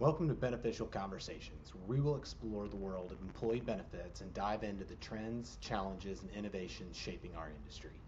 Welcome to Beneficial Conversations, where we will explore the world of employee benefits and dive into the trends, challenges, and innovations shaping our industry.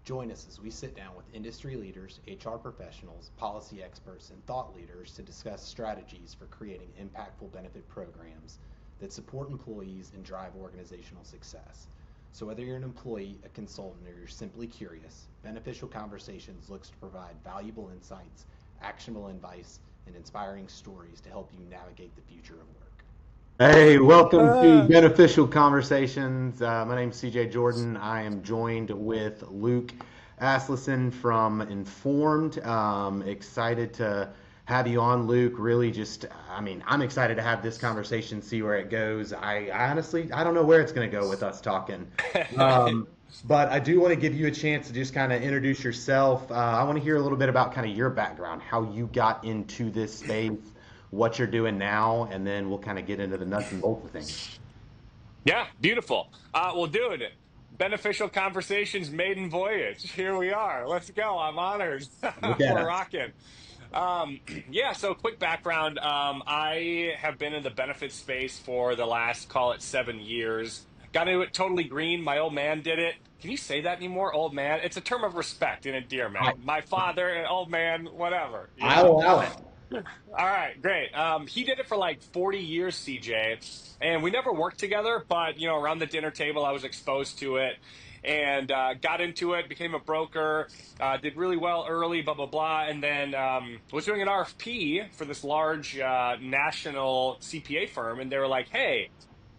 Join us as we sit down with industry leaders, HR professionals, policy experts, and thought leaders to discuss strategies for creating impactful benefit programs that support employees and drive organizational success. So, whether you're an employee, a consultant, or you're simply curious, Beneficial Conversations looks to provide valuable insights, actionable advice, and inspiring stories to help you navigate the future of work. Hey, welcome to Uh, Beneficial Conversations. My name's CJ Jordan. I am joined with Luke Aslesen from Informed. Excited to have you on, Luke. Really, I'm excited to have this conversation, see where it goes. I honestly, I don't know where it's going to go with us talking. Um, but I do want to give you a chance to just kind of introduce yourself. I want to hear a little bit about kind of your background, how you got into this space, what you're doing now, and then we'll kind of get into the nuts and bolts of things. yeah, beautiful. Well, dude, beneficial conversations, maiden voyage. Here we are. Let's go. I'm honored. Look at We're us. rocking. Yeah, so quick background. I have been in the benefits space for the last, call it 7 years. Got into it totally green. My old man did it. Can you say that anymore, old man? It's a term of respect and I, endearment. My father, an old man, whatever, you I know? allow it. All right, great. He did it for like 40 years, CJ, and we never worked together, but around the dinner table, I was exposed to it and got into it, became a broker, did really well early, blah, blah, blah, and then was doing an RFP for this large national CPA firm, and they were like, hey,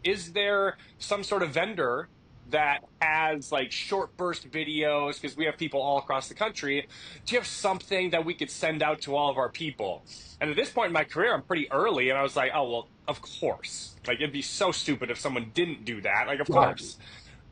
is there some sort of vendor that has like short burst videos? Because we have people all across the country. Do you have something that we could send out to all of our people? And at this point in my career, I'm pretty early, and I was like, oh, well, of course. Like, it'd be so stupid if someone didn't do that. Like, of Right. course.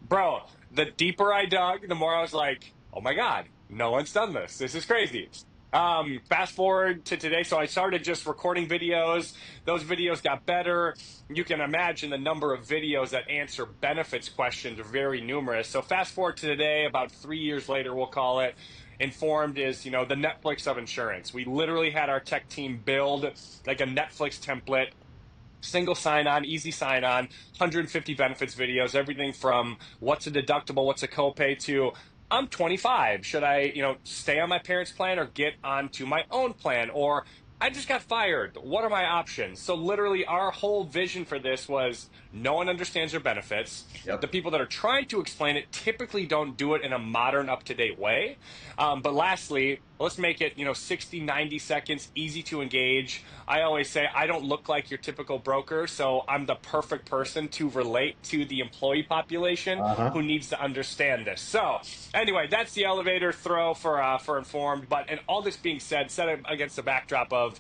Bro, the deeper I dug, the more I was like, oh my God, no one's done this. This is crazy. Fast forward to today. So I started just recording videos. Those videos got better. You can imagine the number of videos that answer benefits questions are very numerous. So fast forward to today, about 3 years later, we'll call it. Informed is, the Netflix of insurance. We literally had our tech team build like a Netflix template, single sign on, easy sign on, 150 benefits videos, everything from what's a deductible, what's a copay to I'm 25. Should I, stay on my parents' plan or get onto my own plan? Or I just got fired. What are my options? So literally our whole vision for this was no one understands their benefits. The Yep. people that are trying to explain it typically don't do it in a modern, up-to-date way. But lastly, let's make it, 60, 90 seconds, easy to engage. I always say I don't look like your typical broker, so I'm the perfect person to relate to the employee population Uh-huh. who needs to understand this. So, anyway, that's the elevator throw for informed. But and all this being said, set against the backdrop of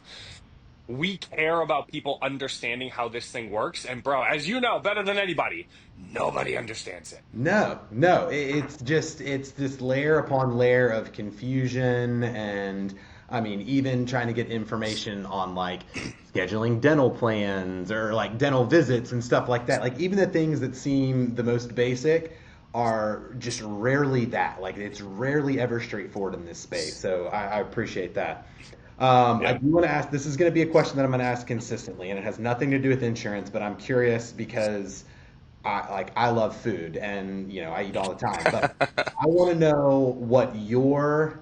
we care about people understanding how this thing works. And bro, as you know better than anybody, nobody understands it. No, no, it's this layer upon layer of confusion and I mean even trying to get information on like scheduling dental plans or like dental visits and stuff like that. Like even the things that seem the most basic are just rarely that. Like it's rarely ever straightforward in this space. So I appreciate that. I Yeah. do want to ask, this is going to be a question that I'm going to ask consistently, and it has nothing to do with insurance, but I'm curious because I love food and I eat all the time, but I want to know what your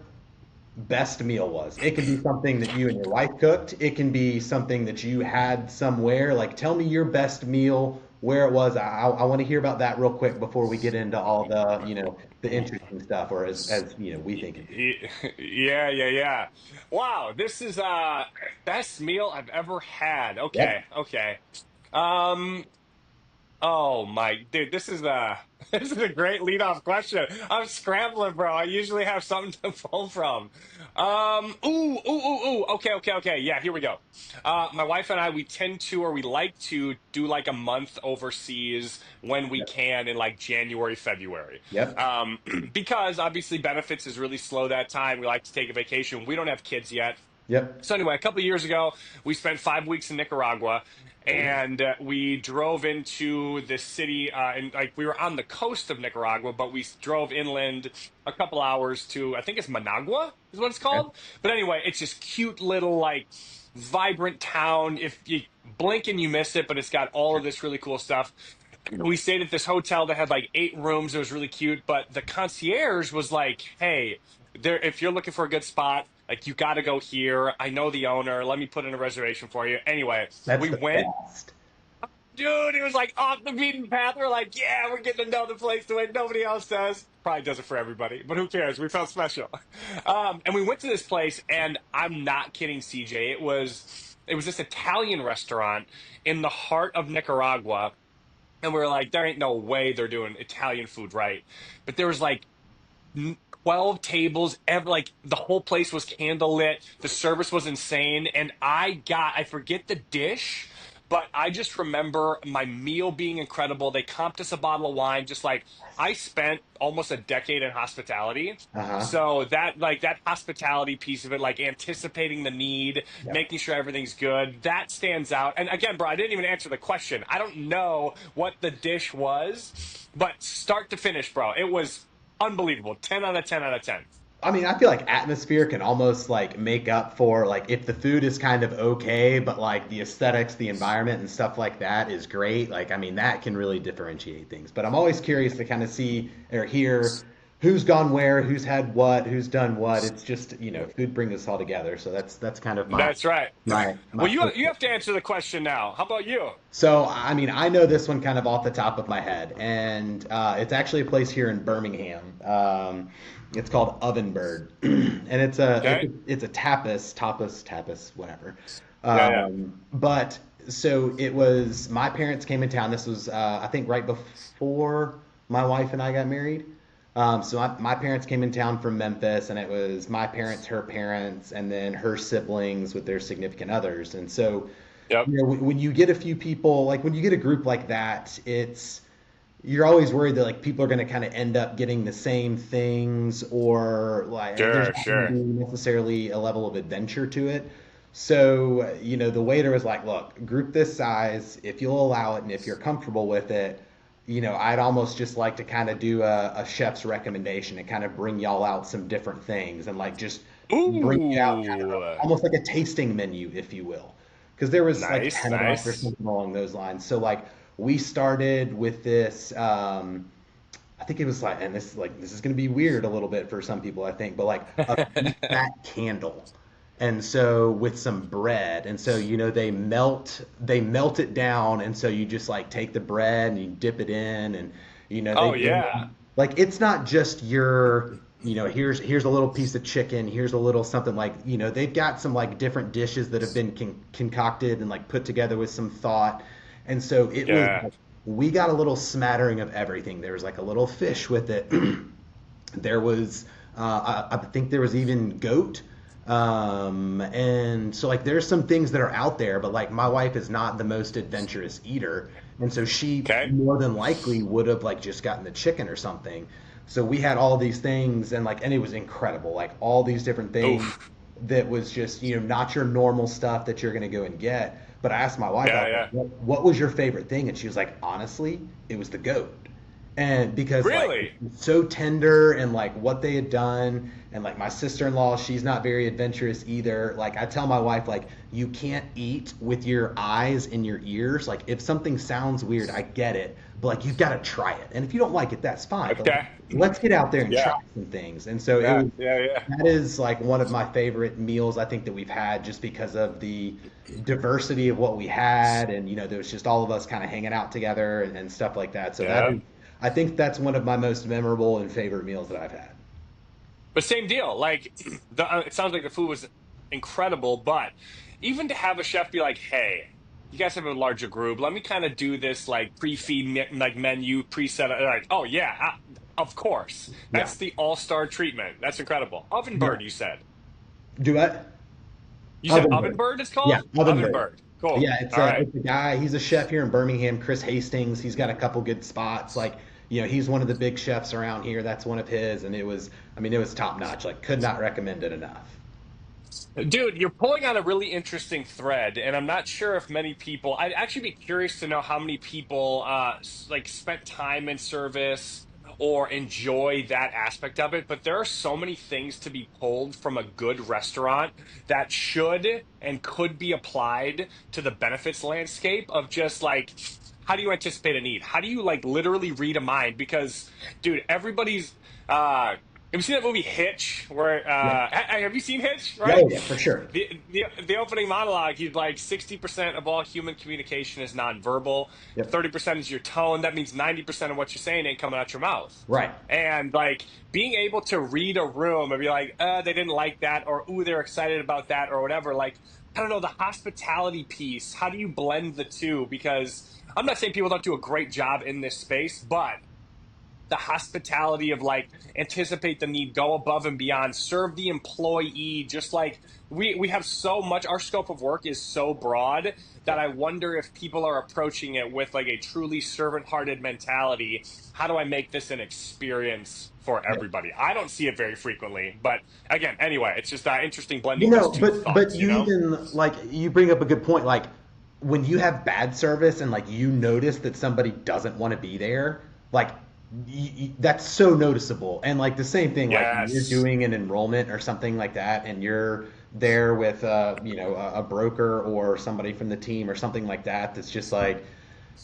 best meal was. It can be something that you and your wife cooked. It can be something that you had somewhere. Like tell me your best meal, where it was. I want to hear about that real quick before we get into all the, the interesting stuff or as we think it. Yeah, yeah, yeah. Wow, this is best meal I've ever had. Okay, Yep. okay. Um Oh my dude, this is a this is a great lead-off question. I'm scrambling, bro. I usually have something to pull from. Ooh. Okay, okay, okay. Yeah, here we go. My wife and I, we tend to, or we like to do like a month overseas when we Yep. can in like January, February. Yep. Because obviously benefits is really slow that time. We like to take a vacation. We don't have kids yet. Yep. So anyway, a couple of years ago, we spent 5 weeks in Nicaragua, Oh. and we drove into the city, and like we were on the coast of Nicaragua, but we drove inland a couple hours to, I think it's Managua is what it's Okay. called. But anyway, it's this cute little like vibrant town. If you blink and you miss it, but it's got all of this really cool stuff. We stayed at this hotel that had like 8 rooms. It was really cute, but the concierge was like, "Hey, there, if you're looking for a good spot, like you got to go here. I know the owner. Let me put in a reservation for you." Anyway, That's we the went. best. Dude, it was like off the beaten path. We're like, yeah, we're getting to know the place the way nobody else does. Probably does it for everybody, but who cares? We felt special. And we went to this place, and I'm not kidding, CJ. It was this Italian restaurant in the heart of Nicaragua, and we were like, there ain't no way they're doing Italian food right. But there was like 12 tables, like the whole place was candlelit. The service was insane. And I forget the dish, but I just remember my meal being incredible. They comped us a bottle of wine, just like I spent almost a decade in hospitality. Uh-huh. So that hospitality piece of it, like anticipating the need, Yep. making sure everything's good, that stands out. And again, bro, I didn't even answer the question. I don't know what the dish was, but start to finish, bro, it was unbelievable. 10 out of 10 out of 10. I mean, I feel like atmosphere can almost like make up for like if the food is kind of okay, but like the aesthetics, the environment and stuff like that is great. Like, I mean, that can really differentiate things. But I'm always curious to kind of see or hear who's gone where, who's had what, who's done what. It's just, food brings us all together. So that's kind of my That's right. my Well, you have to answer the question now. How about you? So, I mean, I know this one kind of off the top of my head, and it's actually a place here in Birmingham. It's called Ovenbird, and Okay. it's a tapas, whatever. Yeah, yeah. But so it was my parents came in town. This was I think right before my wife and I got married. So my parents came in town from Memphis, and it was my parents, her parents, and then her siblings with their significant others. And so Yep. when you get a few people, like when you get a group like that, you're always worried that like people are going to kind of end up getting the same things, or like there's Sure, not going to sure. be necessarily a level of adventure to it. So, the waiter was like, look, group this size, if you'll allow it and if you're comfortable with it, I'd almost just like to kind of do a chef's recommendation and kind of bring y'all out some different things and like just bring you out kind of Ooh. almost like a tasting menu, if you will, because there was like Nice, 10 of us or nice. something along those lines. So like we started with this I think it was like, and this is going to be weird a little bit for some people, I think, but like a big fat candle. And so with some bread, and so they melt it down, and so you just like take the bread and you dip it in, and they Oh bring yeah. like it's not just here's a little piece of chicken, here's a little something, like they've got some like different dishes that have been concocted and like put together with some thought. And so it was Yeah. like, we got a little smattering of everything. There was like a little fish with it. There was I think there was even goat. And so like there's some things that are out there, but like my wife is not the most adventurous eater, and so she Okay. more than likely would have like just gotten the chicken or something. So we had all these things, and it was incredible, like all these different things Oof. that was just not your normal stuff that you're gonna go and get. But I asked my wife, I Yeah, was like, yeah. what was your favorite thing? And she was like, honestly, it was the goat. And because like Really? it's so tender, and like what they had done, and like my sister-in-law, she's not very adventurous either. Like I tell my wife, like, you can't eat with your eyes and your ears. Like if something sounds weird, I get it, but like you've got to try it. And if you don't like it, that's fine. But like, Okay. let's get out there and Yeah. try some things. And so it Yeah. was Yeah. Yeah. that is like one of my favorite meals I think that we've had, just because of the diversity of what we had, and there was just all of us kind of hanging out together, and stuff like that. So that Yeah. is, I think that's one of my most memorable and favorite meals that I've had. But same deal. Like, it sounds like the food was incredible, but even to have a chef be like, "Hey, you guys have a larger group. Let me kind of do this like pre-feed like menu preset." Like, oh yeah, of course. Yeah. That's the all-star treatment. That's incredible. Oven Yeah. bird, you said. Do what? You said Oven oven bird. bird is Yeah, called? oven Oven bird. bird. Cool. Yeah, it's All a right. it's a guy. He's a chef here in Birmingham, Chris Hastings. He's got a couple good spots. Like, he's one of the big chefs around here. That's one of his, and it was, I mean, it was top notch. Like, could not recommend it enough. Dude, you're pulling on a really interesting thread, and I'm not sure if many people. I'd actually be curious to know how many people like spent time in service or enjoy that aspect of it. But there are so many things to be pulled from a good restaurant that should and could be applied to the benefits landscape of just like how do you anticipate a need? How do you like literally read a mind? Because, dude, everybody's have you seen that movie Hitch? Where Yeah. have you seen Hitch? Yeah, Right. yeah, for sure. The opening monologue, he's like 60% of all human communication is nonverbal. Yep. 30% is your tone. That means 90% of what you're saying ain't coming out your mouth. Right. And like being able to read a room and be like, they didn't like that, or ooh, they're excited about that, or whatever. Like, I don't know, the hospitality piece. How do you blend the two? Because I'm not saying people don't do a great job in this space, but the hospitality of like anticipate the need, go above and beyond, serve the employee, just like we have so much, our scope of work is so broad that Yep. I wonder if people are approaching it with like a truly servant-hearted mentality. How do I make this an experience for Yep. everybody? I don't see it very frequently, but again, anyway, it's just interesting You blending those know, two but thoughts, you you know? even like you bring up a good point. Like when you have bad service and like you notice that somebody doesn't want to be there, like that's so noticeable. And like the same thing, like when you're Yes. doing an enrollment or something like that, and you're there with a broker or somebody from the team or something like that, that's just like,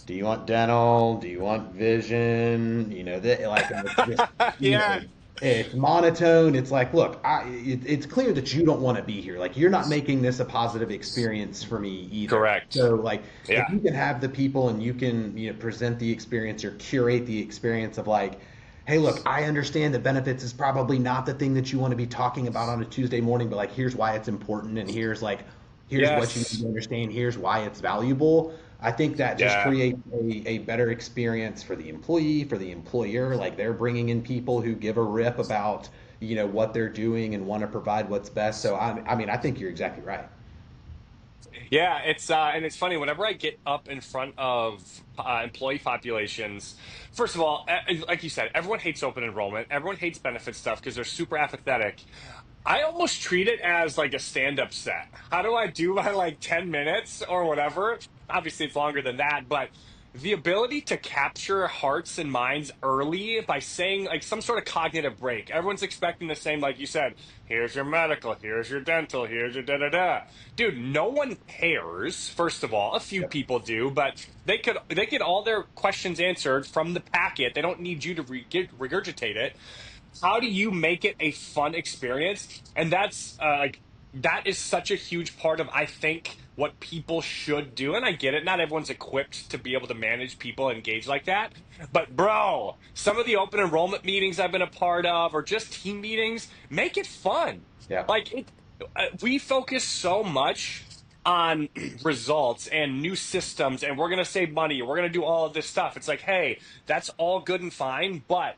do you want dental? Do you want vision? You know, that like, and it's just, you Yeah. know, it's monotone. It's like, look, it's clear that you don't want to be here. Like, you're not making this a positive experience for me either. Correct. So, like, if Yeah. you can have the people and you can, present the experience or curate the experience of like, hey, look, I understand that benefits is probably not the thing that you want to be talking about on a Tuesday morning, but like, here's why it's important, and here's what you need Yes. to understand. Here's why it's valuable. I think that just Yeah. creates a better experience for the employee, for the employer. Like they're bringing in people who give a rip about, what they're doing and want to provide what's best. So I mean, I think you're exactly right. Yeah, it's and it's funny whenever I get up in front of employee populations. First of all, like you said, everyone hates open enrollment. Everyone hates benefit stuff because they're super apathetic. I almost treat it as like a stand-up set. How do I do my like 10 minutes or whatever? Obviously, it's longer than that, but the ability to capture hearts and minds early by saying like some sort of cognitive break. Everyone's expecting the same, like you said, here's your medical, here's your dental, here's your da da da. Dude, no one cares, first of all. A few Yep. people do, but they could all their questions answered from the packet. They don't need you to regurgitate it. How do you make it a fun experience? And that's like that is such a huge part of I think what people should do. And I get it, not everyone's equipped to be able to manage people and engage like that. But bro, some of the open enrollment meetings I've been a part of or just team meetings, make it fun. Yeah. Like it we focus so much on results and new systems and we're going to save money, we're going to do all of this stuff. It's like, hey, that's all good and fine, but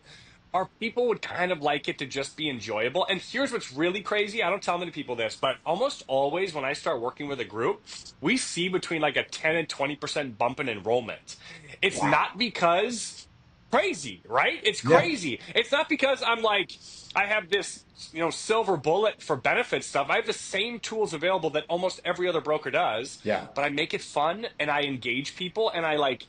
our people would kind of like it to just be enjoyable. And here's what's really crazy. I don't tell many people this, but almost always when I start working with a group, we see between like a 10 and 20% bump in enrollment. It's Wow. not because crazy, right? It's Yeah. crazy. It's not because I'm like, I have this, silver bullet for benefit stuff. I have the same tools available that almost every other broker does, Yeah. but I make it fun and I engage people and I like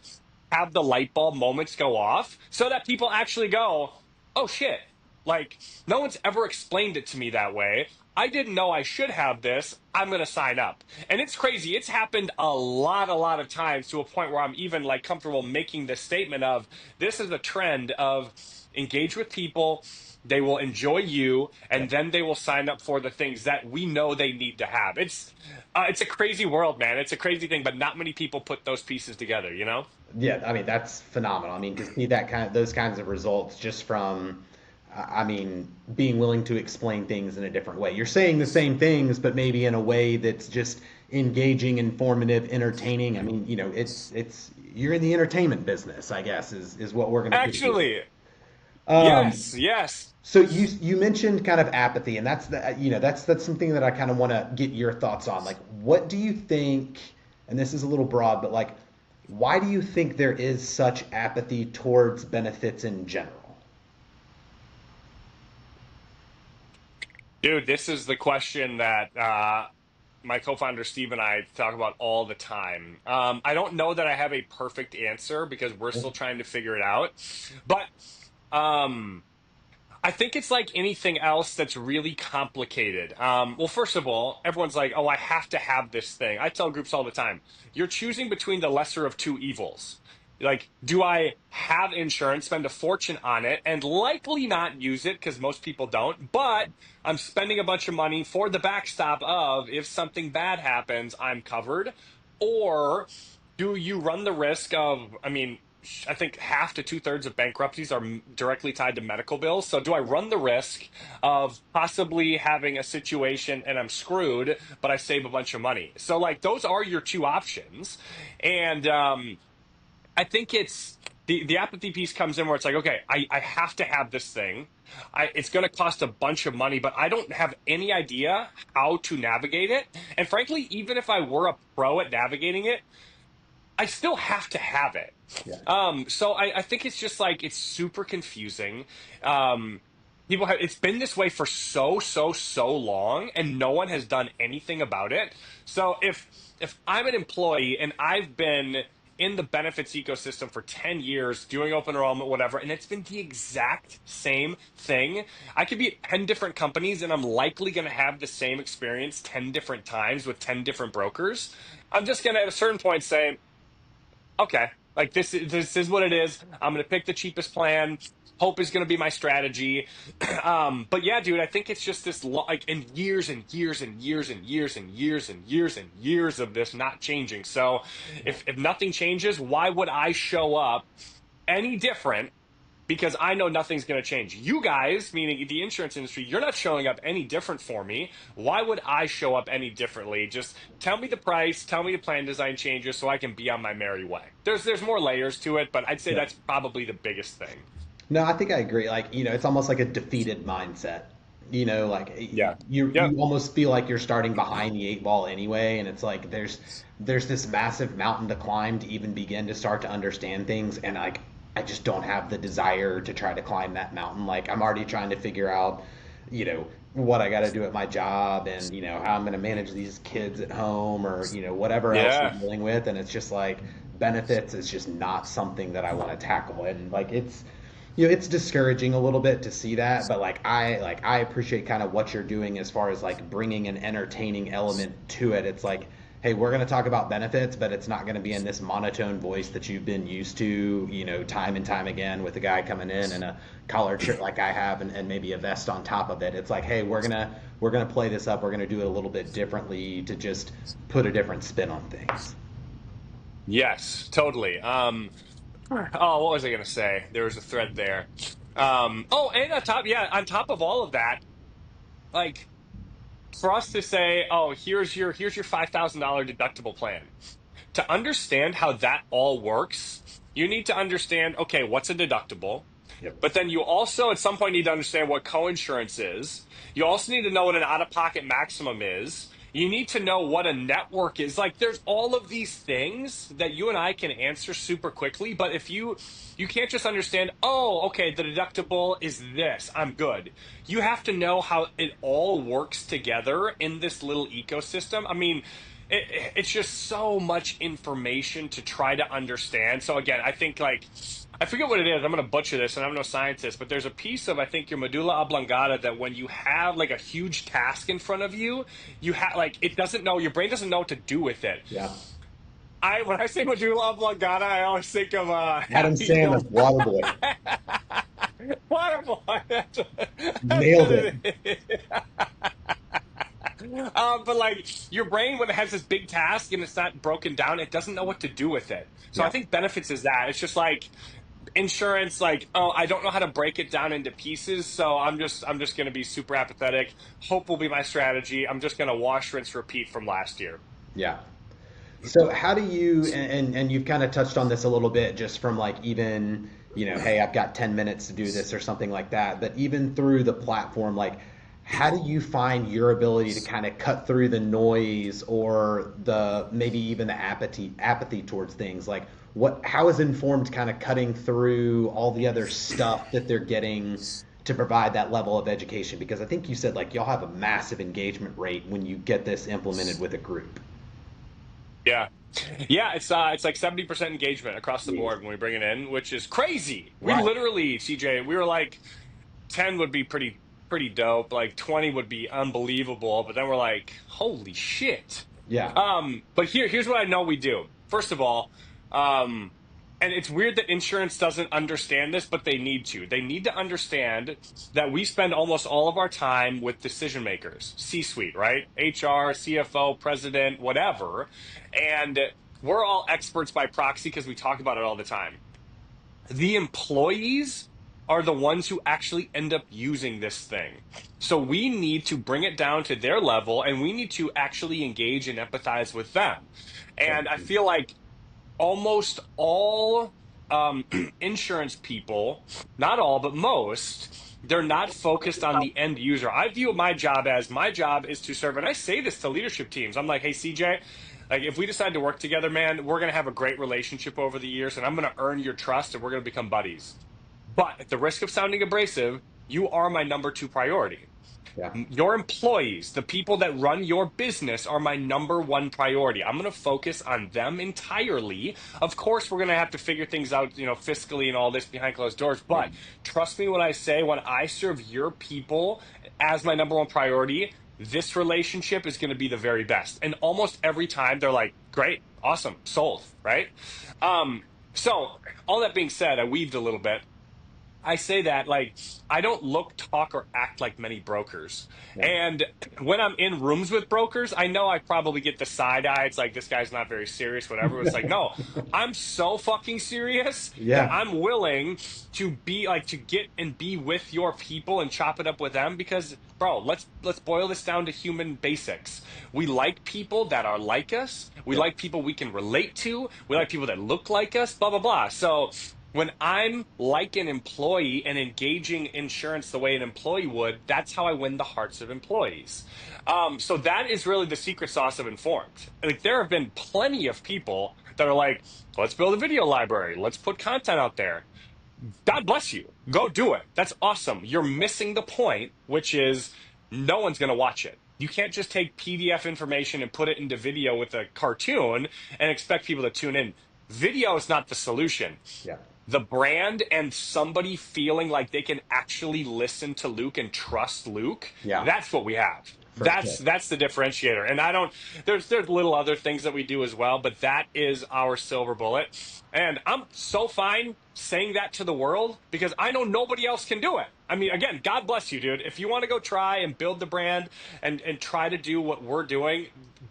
have the light bulb moments go off so that people actually go, oh shit, like no one's ever explained it to me that way. I didn't know I should have this. I'm going to sign up. And it's crazy. It's happened a lot of times to a point where I'm even like comfortable making the statement of this is a trend of engage with people. They will enjoy you and Yep. then they will sign up for the things that we know they need to have. It's a crazy world, man. It's a crazy thing, but not many people put those pieces together, you know? Yeah, I mean that's phenomenal. I mean to see those kinds of results just from, I mean, being willing to explain things in a different way. You're saying the same things, but maybe in a way that's just engaging, informative, entertaining. I mean, it's you're in the entertainment business, I guess, is what we're gonna put you Actually, in. yes, yes. So you mentioned kind of apathy, and that's something that I kind of want to get your thoughts on. Like, what do you think? And this is a little broad, but like, why do you think there is such apathy towards benefits in general? Dude, this is the question that my co-founder Steve and I talk about all the time. I don't know that I have a perfect answer because we're still trying to figure it out. But um, I think it's like anything else that's really complicated. Well, first of all, everyone's like, oh, I have to have this thing. I tell groups all the time, you're choosing between the lesser of two evils. Like, do I have insurance, spend a fortune on it, and likely not use it because most people don't, but I'm spending a bunch of money for the backstop of if something bad happens, I'm covered? Or do you run the risk of, I mean, I think half to two-thirds of bankruptcies are directly tied to medical bills. So do I run the risk of possibly having a situation and I'm screwed, but I save a bunch of money? So like those are your two options. And I think it's the apathy piece comes in where it's like, okay, I have to have this thing. It's going to cost a bunch of money, but I don't have any idea how to navigate it. And frankly, even if I were a pro at navigating it, I still have to have it. Yeah. So I think it's just like it's super confusing. Um, People have it's been this way for so long, and no one has done anything about it. So if I'm an employee and I've been in the benefits ecosystem for 10 years doing open enrollment, whatever, and it's been the exact same thing. I could be at 10 different companies and I'm likely going to have the same experience 10 different times with 10 different brokers. I'm just going to, at a certain point, say, okay, like this is what it is. I'm gonna pick the cheapest plan. Hope is gonna be my strategy. But yeah, dude, I think it's just this like in years and years and years and years and years and years and years of this not changing. So if nothing changes, why would I show up any different? Because I know nothing's going to change. You guys, meaning the insurance industry, you're not showing up any different for me. Why would I show up any differently? Just tell me the price, tell me the plan design changes so I can be on my merry way. There's more layers to it, but I'd say Yeah. that's probably the biggest thing. No, I think I agree. Like, it's almost like a defeated mindset. Like Yeah. you Yep. almost feel like you're starting behind the eight ball anyway, and it's like there's this massive mountain to climb to even begin to start to understand things, and like I just don't have the desire to try to climb that mountain. Like I'm already trying to figure out, what I got to do at my job, and how I'm going to manage these kids at home, or whatever else we're Yeah. dealing with, and it's just like benefits is just not something that I want to tackle, and like it's discouraging a little bit to see that, but I appreciate kind of what you're doing as far as like bringing an entertaining element to it. It's like, hey, we're going to talk about benefits, but it's not going to be in this monotone voice that you've been used to, time and time again with a guy coming in and a collared shirt like I have, and maybe a vest on top of it. It's like, hey, we're gonna play this up. We're gonna do it a little bit differently to just put a different spin on things. Yes, totally. Oh, what was I gonna say? There was a thread there. Oh, and on top of all of that, like for us to say, oh, here's your $5,000 deductible plan. To understand how that all works, you need to understand, okay, what's a deductible? Yep. But then you also at some point need to understand what coinsurance is. You also need to know what an out-of-pocket maximum is. You need to know what a network is. Like there's all of these things that you and I can answer super quickly, but if you can't just understand, oh, okay, the deductible is this, I'm good. You have to know how it all works together in this little ecosystem. I mean, it's just so much information to try to understand. So again, I think like I forget what it is. I'm going to butcher this, and I'm no scientist, but there's a piece of I think your medulla oblongata that when you have like a huge task in front of you, you have like it doesn't know your brain doesn't know what to do with it. Yeah. I when I say medulla oblongata, I always think of Adam Happy Sandler, Gilmore. Waterboy, Waterboy. That's nailed what it. it is. But like your brain, when it has this big task and it's not broken down, it doesn't know what to do with it. So I Yeah. think benefits is that it's just like insurance. Like, oh, I don't know how to break it down into pieces, so I'm just going to be super apathetic. Hope will be my strategy. I'm just going to wash, rinse, repeat from last year. Yeah. So how do you and you've kind of touched on this a little bit just from like even, hey, I've got 10 minutes to do this or something like that, but even through the platform, like how do you find your ability to kind of cut through the noise or the maybe even the apathy towards things? Like how is Informed kind of cutting through all the other stuff that they're getting to provide that level of education? Because I think you said like y'all have a massive engagement rate when you get this implemented with a group. Yeah. Yeah, it's like 70% engagement across the Jeez. board when we bring it in, which is crazy. We Right. literally, CJ, we were like 10 would be pretty dope, like 20 would be unbelievable, but then we're like, holy shit. Yeah. But here's what I know we do. First of all, um and it's weird that insurance doesn't understand this, but they need to. They need to understand that we spend almost all of our time with decision makers, C-suite, right? HR, CFO, president, whatever. And we're all experts by proxy because we talk about it all the time. The employees are the ones who actually end up using this thing. So we need to bring it down to their level and we need to actually engage and empathize with them. So And I feel like almost all insurance people, not all, but most, they're not focused on the end user. I view my job as my job is to serve. And I say this to leadership teams. I'm like, hey, CJ, like if we decide to work together, man, we're going to have a great relationship over the years and I'm going to earn your trust and we're going to become buddies. But at the risk of sounding abrasive, you are my number two priority. yeah. Your employees, the people that run your business, are my number one priority. I'm going to focus on them entirely. Of course, we're going to have to figure things out, fiscally and all this behind closed doors. But trust me when I say, when I serve your people as my number one priority, this relationship is going to be the very best. And almost every time they're like, great, awesome, sold, right? So all that being said, I weaved a little bit. I say that like I don't look, talk, or act like many brokers. Yeah. And when I'm in rooms with brokers, I know I probably get the side eye. It's like this guy's not very serious, whatever. It's like, no, I'm so fucking serious that Yeah. I'm willing to be like to get and be with your people and chop it up with them because, bro, let's boil this down to human basics. We like people that are like us. We Yeah. like people we can relate to. We like people that look like us. Blah blah blah. So when I'm like an employee and engaging insurance the way an employee would, that's how I win the hearts of employees. So that is really the secret sauce of Informed. Like there have been plenty of people that are like, let's build a video library. Let's put content out there. God bless you. Go do it. That's awesome. You're missing the point, which is no one's going to watch it. You can't just take PDF information and put it into video with a cartoon and expect people to tune in. Video is not the solution. Yeah. The brand and somebody feeling like they can actually listen to Luke and trust Luke, Yeah. that's what we have. For That's sure. that's the differentiator. And I don't there's little other things that we do as well, but that is our silver bullet. And I'm so fine saying that to the world because I know nobody else can do it. I mean, again, God bless you, dude. If you want to go try and build the brand and try to do what we're doing,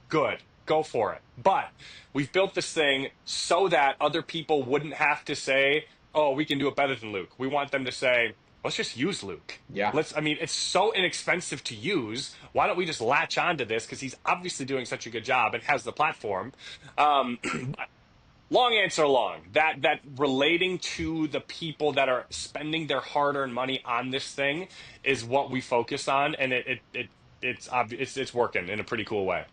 good. Go for it. But we've built this thing so that other people wouldn't have to say, oh, we can do it better than Luke. We want them to say, let's just use Luke. Yeah. It's so inexpensive to use. Why don't we just latch onto this? Because he's obviously doing such a good job and has the platform. Long answer long. That relating to the people that are spending their hard-earned money on this thing is what we focus on, and it's working in a pretty cool way.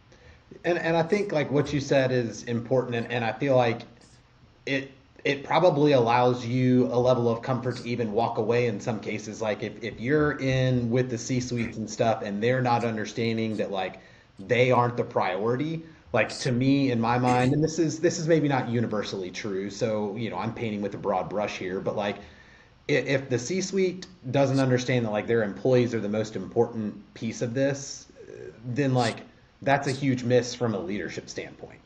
And I think like what you said is important, and I feel like it probably allows you a level of comfort to even walk away in some cases. Like if you're in with the C-suites and stuff and they're not understanding that like they aren't the priority, like to me in my mind, and this is maybe not universally true, so I'm painting with a broad brush here, but like if the C-suite doesn't understand that like their employees are the most important piece of this, then like that's a huge miss from a leadership standpoint.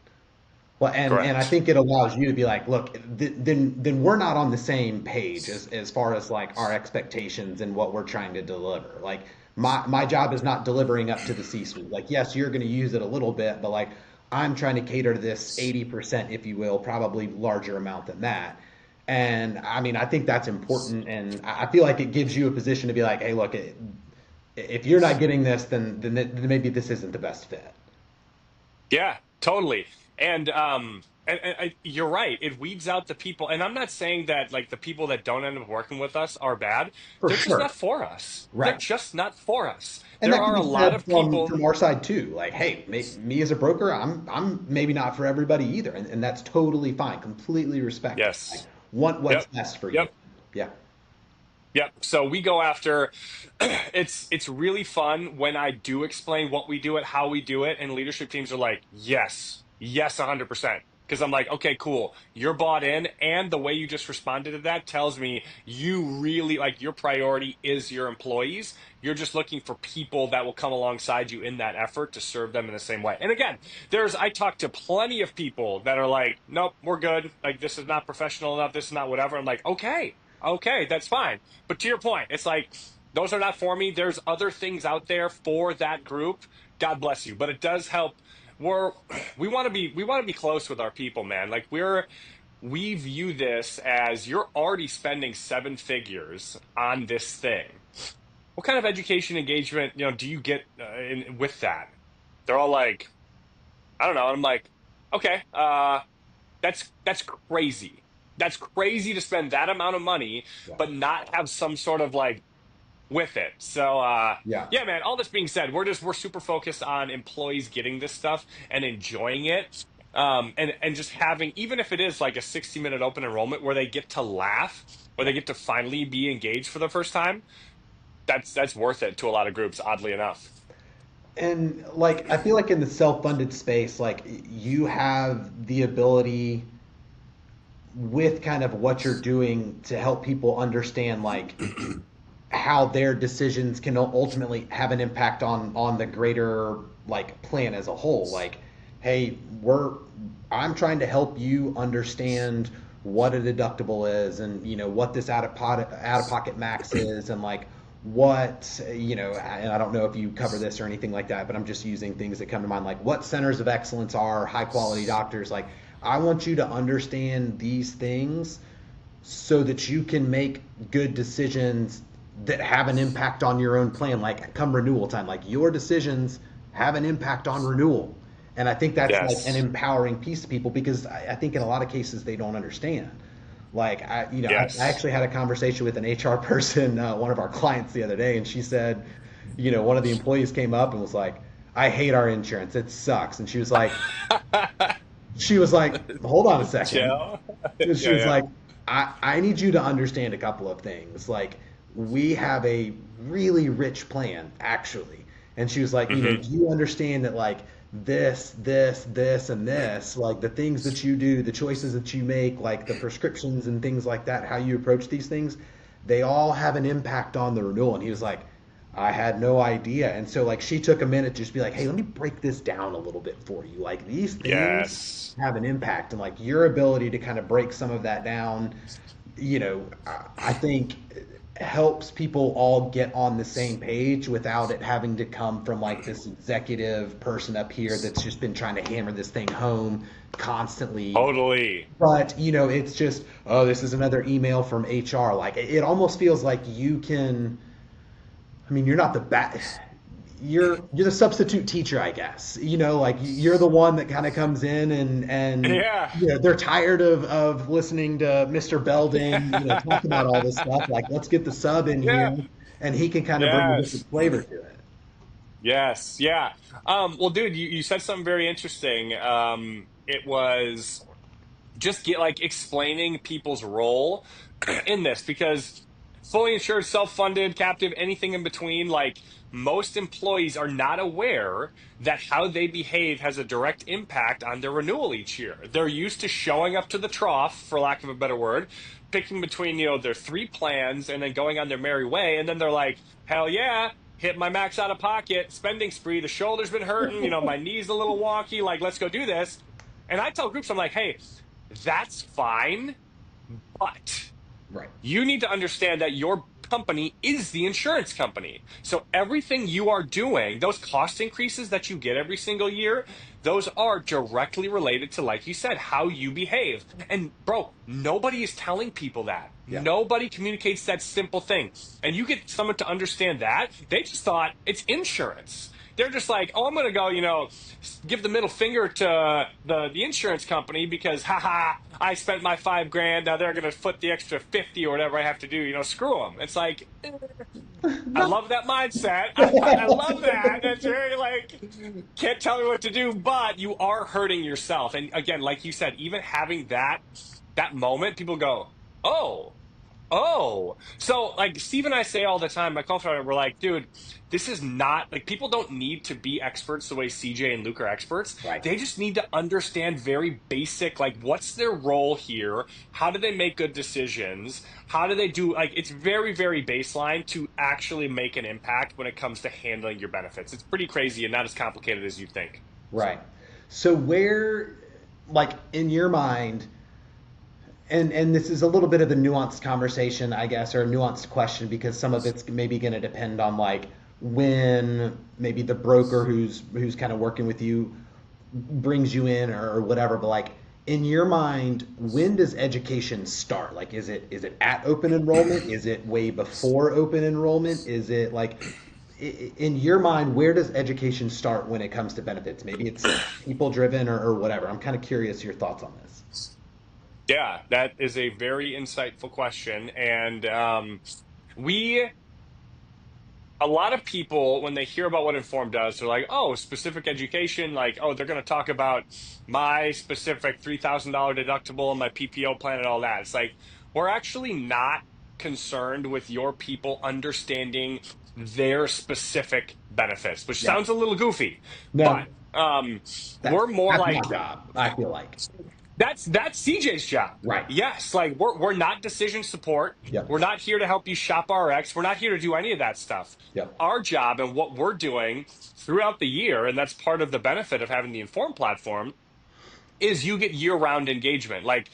Well, and I Correct. think it allows you to be like, look, then we're not on the same page as far as like our expectations and what we're trying to deliver. Like my job is not delivering up to the C-suite. Like, yes, you're going to use it a little bit, but like I'm trying to cater to this 80%, if you will, probably larger amount than that. And I mean, I think that's important, and I feel like it gives you a position to be like, hey, look, if you're not getting this, then maybe this isn't the best fit. Yeah, totally. And you're right. It weeds out the people. And I'm not saying that like the people that don't end up working with us are bad. For They're just sure. not for us. They're Right. just not for us. And There that can are a be lot said of people. from our side too. Like, hey, me as a broker, I'm maybe not for everybody either, and that's totally fine. Completely respect it. Like, Yes. want what's Yep. best for you. Yep. Yeah. Yep. So we go after it's really fun when I do explain what we do it, how we do it, and leadership teams are like, yes, yes, 100%. Because I'm like, okay, cool. You're bought in, and the way you just responded to that tells me you really like your priority is your employees. You're just looking for people that will come alongside you in that effort to serve them in the same way. And again, I talk to plenty of people that are like, nope, we're good. Like, this is not professional enough. This is not whatever. I'm like, okay, that's fine. But to your point, it's like those are not for me. There's other things out there for that group. God bless you. But it does help. We're we want to be close with our people, man. Like we view this as you're already spending seven figures on this thing. What kind of education engagement, do you get with that? They're all like, I don't know. And I'm like, okay, that's crazy. That's crazy to spend that amount of money, Yeah. but not have some sort of like with it. So Yeah. yeah, man, all this being said, we're super focused on employees getting this stuff and enjoying it. And just having, even if it is like a 60-minute open enrollment where they get to laugh, where Yeah. they get to finally be engaged for the first time, that's worth it to a lot of groups, oddly enough. And like I feel like in the self-funded space, like you have the ability with kind of what you're doing to help people understand like how their decisions can ultimately have an impact on the greater like plan as a whole. Like, hey, I'm trying to help you understand what a deductible is, and what this out of pocket max is, and like what and I don't know if you cover this or anything like that, but I'm just using things that come to mind, like what centers of excellence are, high quality doctors. Like, I want you to understand these things so that you can make good decisions that have an impact on your own plan. Like, come renewal time, like your decisions have an impact on renewal. And I think that's like an Yes. empowering piece to people, because I think in a lot of cases they don't understand. Like, I Yes. actually had a conversation with an HR person, one of our clients the other day, and she said, one of the employees came up and was like, I hate our insurance. It sucks. And she was like, hold on a second. Joe. And she Yeah, was yeah. like, I need you to understand a couple of things. Like, we have a really rich plan, actually. And she was like, Hmm. do you understand that, like, this, and this, like the things that you do, the choices that you make, like the prescriptions and things like that, how you approach these things, they all have an impact on the renewal. And he was like, I had no idea. And so like she took a minute to just be like, hey, let me break this down a little bit for you. Like, these things Yes. have an impact, and like your ability to kind of break some of that down, I think helps people all get on the same page without it having to come from like this executive person up here that's just been trying to hammer this thing home constantly. Totally. But it's just, oh, this is another email from HR. Like, it almost feels like you can, I mean, you're not the bad. You're the substitute teacher, I guess. Like you're the one that kind of comes in, and Yeah. they're tired of listening to Mr. Belden, talk about all this stuff. Like, let's get the sub in Yeah. here, and he can kind of bring a different Yes. flavor to it. Yes. Yeah. Well, dude, you said something very interesting. It was just get like explaining people's role in this, because fully insured, self-funded, captive, anything in between, like most employees are not aware that how they behave has a direct impact on their renewal each year. They're used to showing up to the trough, for lack of a better word, picking between, their three plans and then going on their merry way. And then they're like, hell yeah, hit my max out of pocket spending spree. The shoulder's been hurting, my knee's a little wonky. Like, let's go do this. And I tell groups, I'm like, hey, that's fine, but Right. you need to understand that your company is the insurance company. So everything you are doing, those cost increases that you get every single year, those are directly related to, like you said, how you behave. And bro, nobody is telling people that. Yeah. Nobody communicates that simple thing. And you get someone to understand that, they just thought it's insurance. They're just like, oh, I'm going to go, give the middle finger to the insurance company because, haha, I spent my 5 grand. Now they're going to foot the extra 50 or whatever I have to do. Screw them. It's like, I love that mindset. I love that. That's very like, can't tell me what to do, but you are hurting yourself. And again, like you said, even having that moment, people go, oh. Oh, so like Steve and I say all the time, my co-founder, we're like, dude, this is not like people don't need to be experts the way CJ and Luke are experts. Right. They just need to understand very basic, like what's their role here? How do they make good decisions? How do they do like it's very, very baseline to actually make an impact when it comes to handling your benefits. It's pretty crazy and not as complicated as you think. Right. So where, like in your mind, and this is a little bit of a nuanced conversation, I guess, or a nuanced question because some of it's maybe going to depend on like when maybe the broker who's kind of working with you brings you in or whatever. But like in your mind, when does education start? Like, is it at open enrollment? Is it way before open enrollment? Is it like in your mind, where does education start when it comes to benefits? Maybe it's people driven or whatever. I'm kind of curious your thoughts on this. Yeah, that is a very insightful question. And we a lot of people when they hear about what Inform does, they're like, "Oh, specific education." Like, "Oh, they're going to talk about my specific $3,000 deductible and my PPO plan and all that." It's like we're actually not concerned with your people understanding their specific benefits, which Yeah. sounds a little goofy, but No, that's we're more that's my like job, I feel like. that's CJ's job. Right. Yes, like we're not decision support. Yep. We're not here to help you shop RX. We're not here to do any of that stuff. Yep. Our job and what we're doing throughout the year, and that's part of the benefit of having the Inform platform, is you get year-round engagement. Like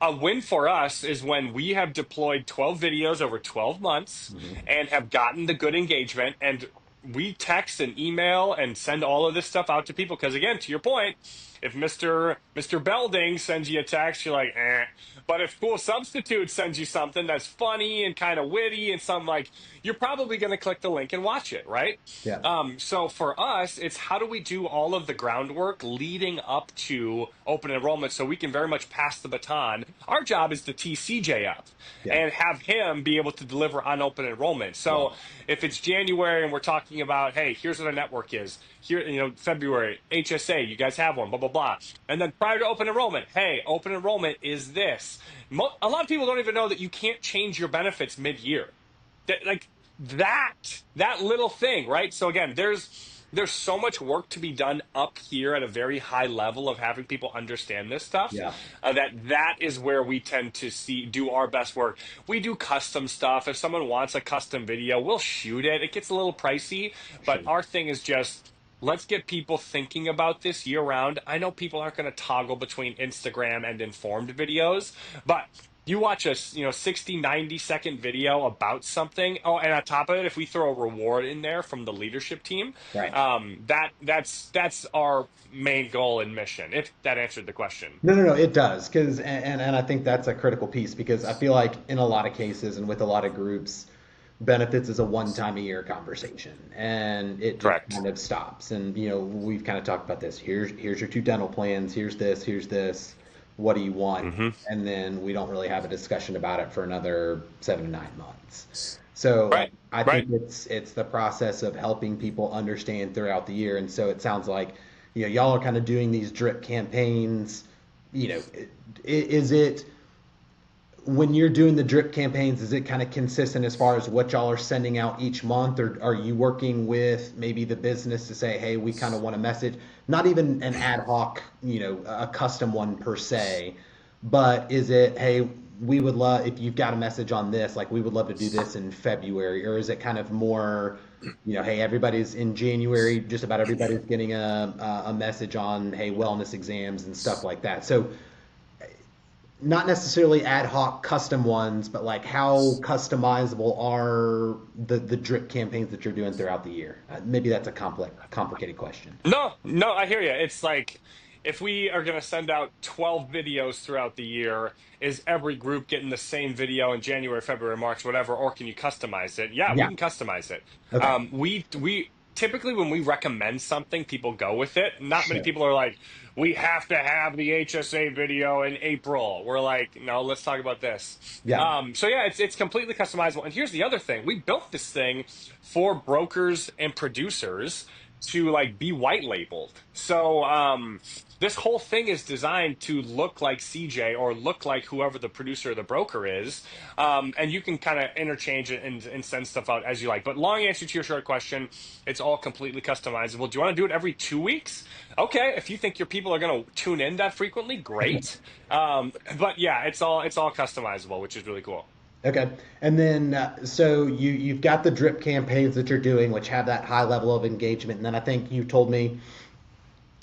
a win for us is when we have deployed 12 videos over 12 months Hmm. and have gotten the good engagement and we text and email and send all of this stuff out to people because again to your point if Mr. Belding sends you a text you're like eh. But if Cool Substitute sends you something that's funny and kind of witty and something like you're probably going to click the link and watch it, right? Yeah. So for us, it's how do we do all of the groundwork leading up to open enrollment so we can very much pass the baton. Our job is to tee CJ up Yeah. and have him be able to deliver on open enrollment. Yeah. So if it's January and we're talking about, hey, here's what our network is. Here, February, HSA, you guys have one, blah, blah, blah. And then prior to open enrollment, hey, open enrollment is this. A lot of people don't even know that you can't change your benefits mid-year. Like that little thing, right? So again, there's so much work to be done up here at a very high level of having people understand this stuff. Yeah. That is where we tend to do our best work. We do custom stuff. If someone wants a custom video, we'll shoot it. It gets a little pricey, but Sure. our thing is just let's get people thinking about this year round. I know people aren't going to toggle between Instagram and informed videos, but you watch a 60 90-second video about something. Oh, and on top of it, if we throw a reward in there from the leadership team, Right. that's our main goal and mission, if that answered the question. No, no, no, it does. Because, and I think that's a critical piece because I feel like in a lot of cases and with a lot of groups, benefits is a one time a year conversation and it just Correct. kind of stops. And, we've kind of talked about this. Here's your two dental plans. Here's this. Here's this. What do you want? Hmm. And then we don't really have a discussion about it for another 7 to 9 months. So like, Right. I Right. think it's the process of helping people understand throughout the year. And so it sounds like, y'all are kind of doing these drip campaigns. Is it when you're doing the drip campaigns, is it kind of consistent as far as what y'all are sending out each month, or are you working with maybe the business to say, hey, we kind of want a message, not even an ad hoc, a custom one per se, but is it, hey, we would love if you've got a message on this, like we would love to do this in February, or is it kind of more, hey, everybody's in January, just about everybody's getting a message on, hey, wellness exams and stuff like that. So not necessarily ad hoc custom ones, but like how customizable are the drip campaigns that you're doing throughout the year? Maybe that's a complicated question. No, no, I hear you. It's like if we are going to send out 12 videos throughout the year, is every group getting the same video in January, February, March, whatever, or can you customize it? Yeah, we Yeah. can customize it. Okay. We typically when we recommend something, people go with it. Not many Sure. people are like, we have to have the HSA video in April. We're like, no, let's talk about this. Yeah. So yeah, it's completely customizable. And here's the other thing: we built this thing for brokers and producers to like be white labeled. So this whole thing is designed to look like CJ or look like whoever the producer or the broker is. And you can kind of interchange it and send stuff out as you like. But long answer to your short question, it's all completely customizable. Do you want to do it every 2 weeks? Okay, if you think your people are going to tune in that frequently, great. But yeah, it's all customizable, which is really cool. Okay. And then, so you've got the drip campaigns that you're doing, which have that high level of engagement. And then I think you told me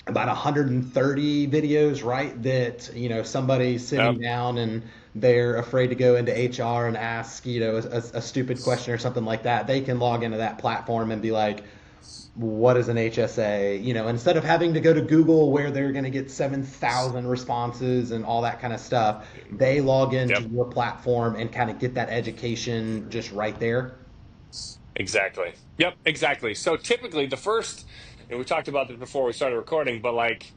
about 130 videos, right? That, somebody's sitting Yep. down and they're afraid to go into HR and ask, a stupid question or something like that. They can log into that platform and be like, what is an HSA? Instead of having to go to Google where they're going to get 7,000 responses and all that kind of stuff, they log into Yep. your platform and kind of get that education just right there. Exactly. Yep, exactly. So typically the first, and we talked about this before we started recording, but like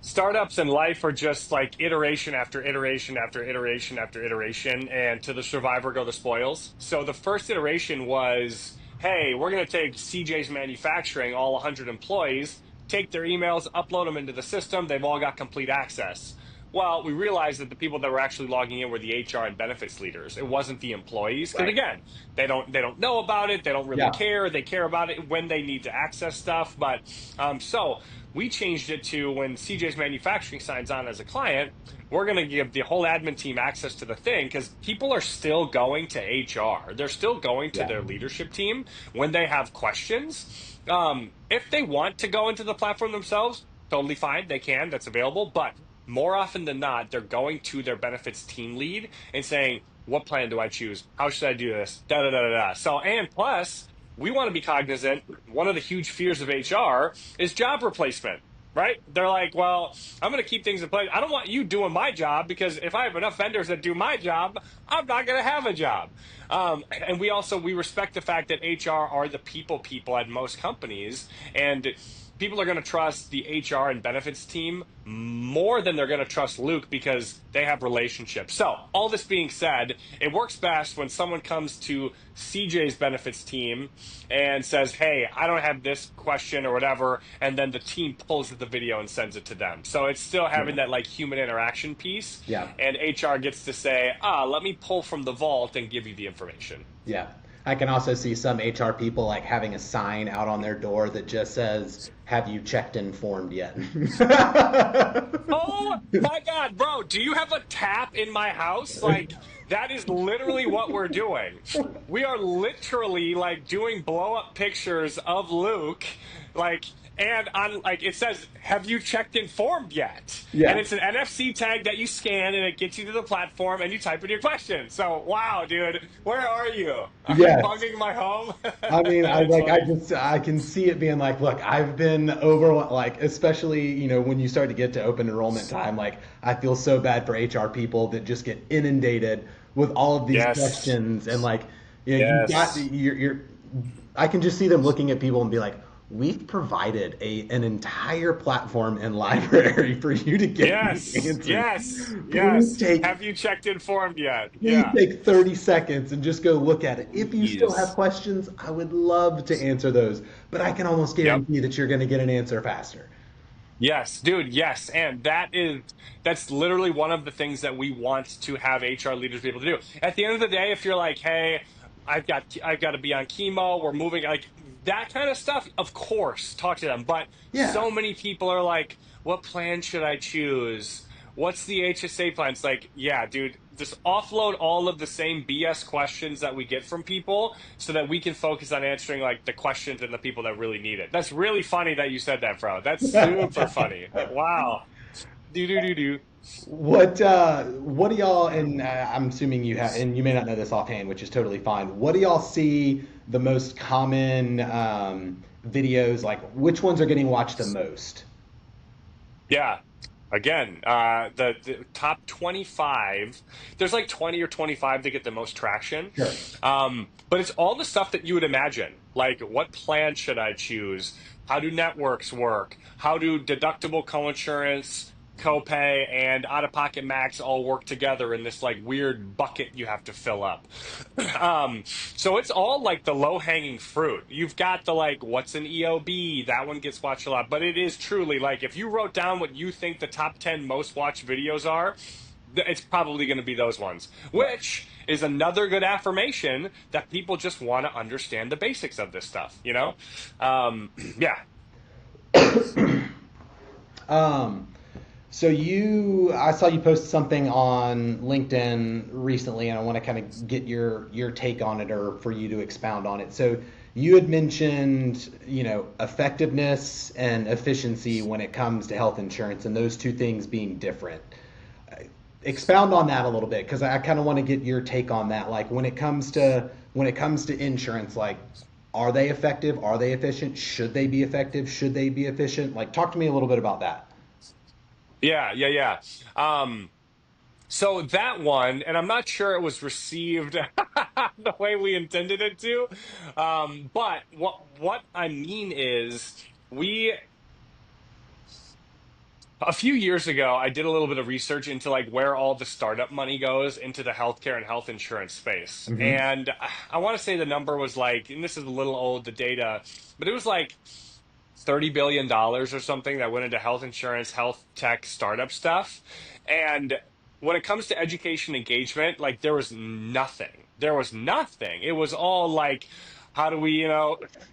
startups in life are just like iteration after iteration after iteration after iteration, and to the survivor go the spoils. So the first iteration was, hey, we're going to take CJ's Manufacturing, all 100 employees, take their emails, upload them into the system. They've all got complete access. Well, we realized that the people that were actually logging in were the HR and benefits leaders. It wasn't the employees, because Right. again, they don't know about it. They don't really Yeah. care. They care about it when they need to access stuff. But so we changed it to when CJ's Manufacturing signs on as a client, we're going to give the whole admin team access to the thing, because people are still going to HR. They're still going to Yeah. their leadership team when they have questions. If they want to go into the platform themselves, totally fine. They can. That's available. But more often than not, they're going to their benefits team lead and saying, what plan do I choose? How should I do this? Da da da da da. So, and plus, we want to be cognizant. One of the huge fears of HR is job replacement, right? They're like, well, I'm going to keep things in place. I don't want you doing my job, because if I have enough vendors that do my job, I'm not going to have a job. And we respect the fact that HR are the people at most companies, and people are going to trust the HR and benefits team more than they're going to trust Luke, because they have relationships. So, all this being said, it works best when someone comes to CJ's benefits team and says, hey, I don't have this question or whatever, and then the team pulls the video and sends it to them. So it's still having that like human interaction piece, Yeah. and HR gets to say, let me pull from the vault and give you the information. Yeah. I can also see some HR people like having a sign out on their door that just says, have you checked and formed yet? Oh my God, bro, do you have a tap in my house? Like, that is literally what we're doing. We are literally like doing blow up pictures of Luke, like, and on like it says, have you checked and formed yet? And Yeah. it's an NFC tag that you scan and it gets you to the platform and you type in your question. So, wow, dude, where are you? Are you Yes. bugging my home? I mean, It's funny. I can see it being like, look, I've been over, like, especially, when you start to get to open enrollment time, like, I feel so bad for HR people that just get inundated with all of these Yes. questions. And like, you've got, Yes. I can just see them looking at people and be like, we've provided an entire platform and library for you to get these Yes, answers. yes, Please yes. take Have you checked informed yet? Please Yeah. take 30 seconds and just go look at it. If you still have Yes. questions, I would love to answer those, but I can almost Yep. guarantee that you're going to get an answer faster. Yes, dude, yes. And that's literally one of the things that we want to have HR leaders be able to do. At the end of the day, if you're like, hey, I've got to be on chemo, we're moving, like that kind of stuff, of course, talk to them. But Yeah. so many people are like, what plan should I choose? What's the HSA plan? It's like, yeah, dude, just offload all of the same BS questions that we get from people so that we can focus on answering like the questions and the people that really need it. That's really funny that you said that, bro. That's super funny. Wow. Do do do do. What do y'all, and I'm assuming you have, and you may not know this offhand, which is totally fine. What do y'all see the most common videos, like which ones are getting watched the most? Yeah. Again, the top 25, there's like 20 or 25 that get the most traction. Sure. But it's all the stuff that you would imagine. Like, what plan should I choose? How do networks work? How do deductible coinsurance copay and out-of-pocket max all work together in this like weird bucket you have to fill up. So it's all like the low-hanging fruit. You've got the like, what's an EOB? That one gets watched a lot, but it is truly like if you wrote down what you think the top 10 most watched videos are, it's probably going to be those ones, Right. which is another good affirmation that people just want to understand the basics of this stuff, you know? Yeah. Um, so I saw you post something on LinkedIn recently, and I want to kind of get your take on it, or for you to expound on it. So you had mentioned, effectiveness and efficiency when it comes to health insurance, and those two things being different. Expound on that a little bit, because I kind of want to get your take on that. Like when it comes to insurance, like, are they effective? Are they efficient? Should they be effective? Should they be efficient? Like, talk to me a little bit about that. Yeah, yeah, yeah. So that one, and I'm not sure it was received the way we intended it to. But what I mean is we a few years ago, I did a little bit of research into like where all the startup money goes into the healthcare and health insurance space. Mm-hmm. And I want to say the number was like, and this is a little old, the data, but it was like $30 billion or something that went into health insurance, health tech, startup stuff. And when it comes to education engagement, like there was nothing. There was nothing. It was all like, how do we,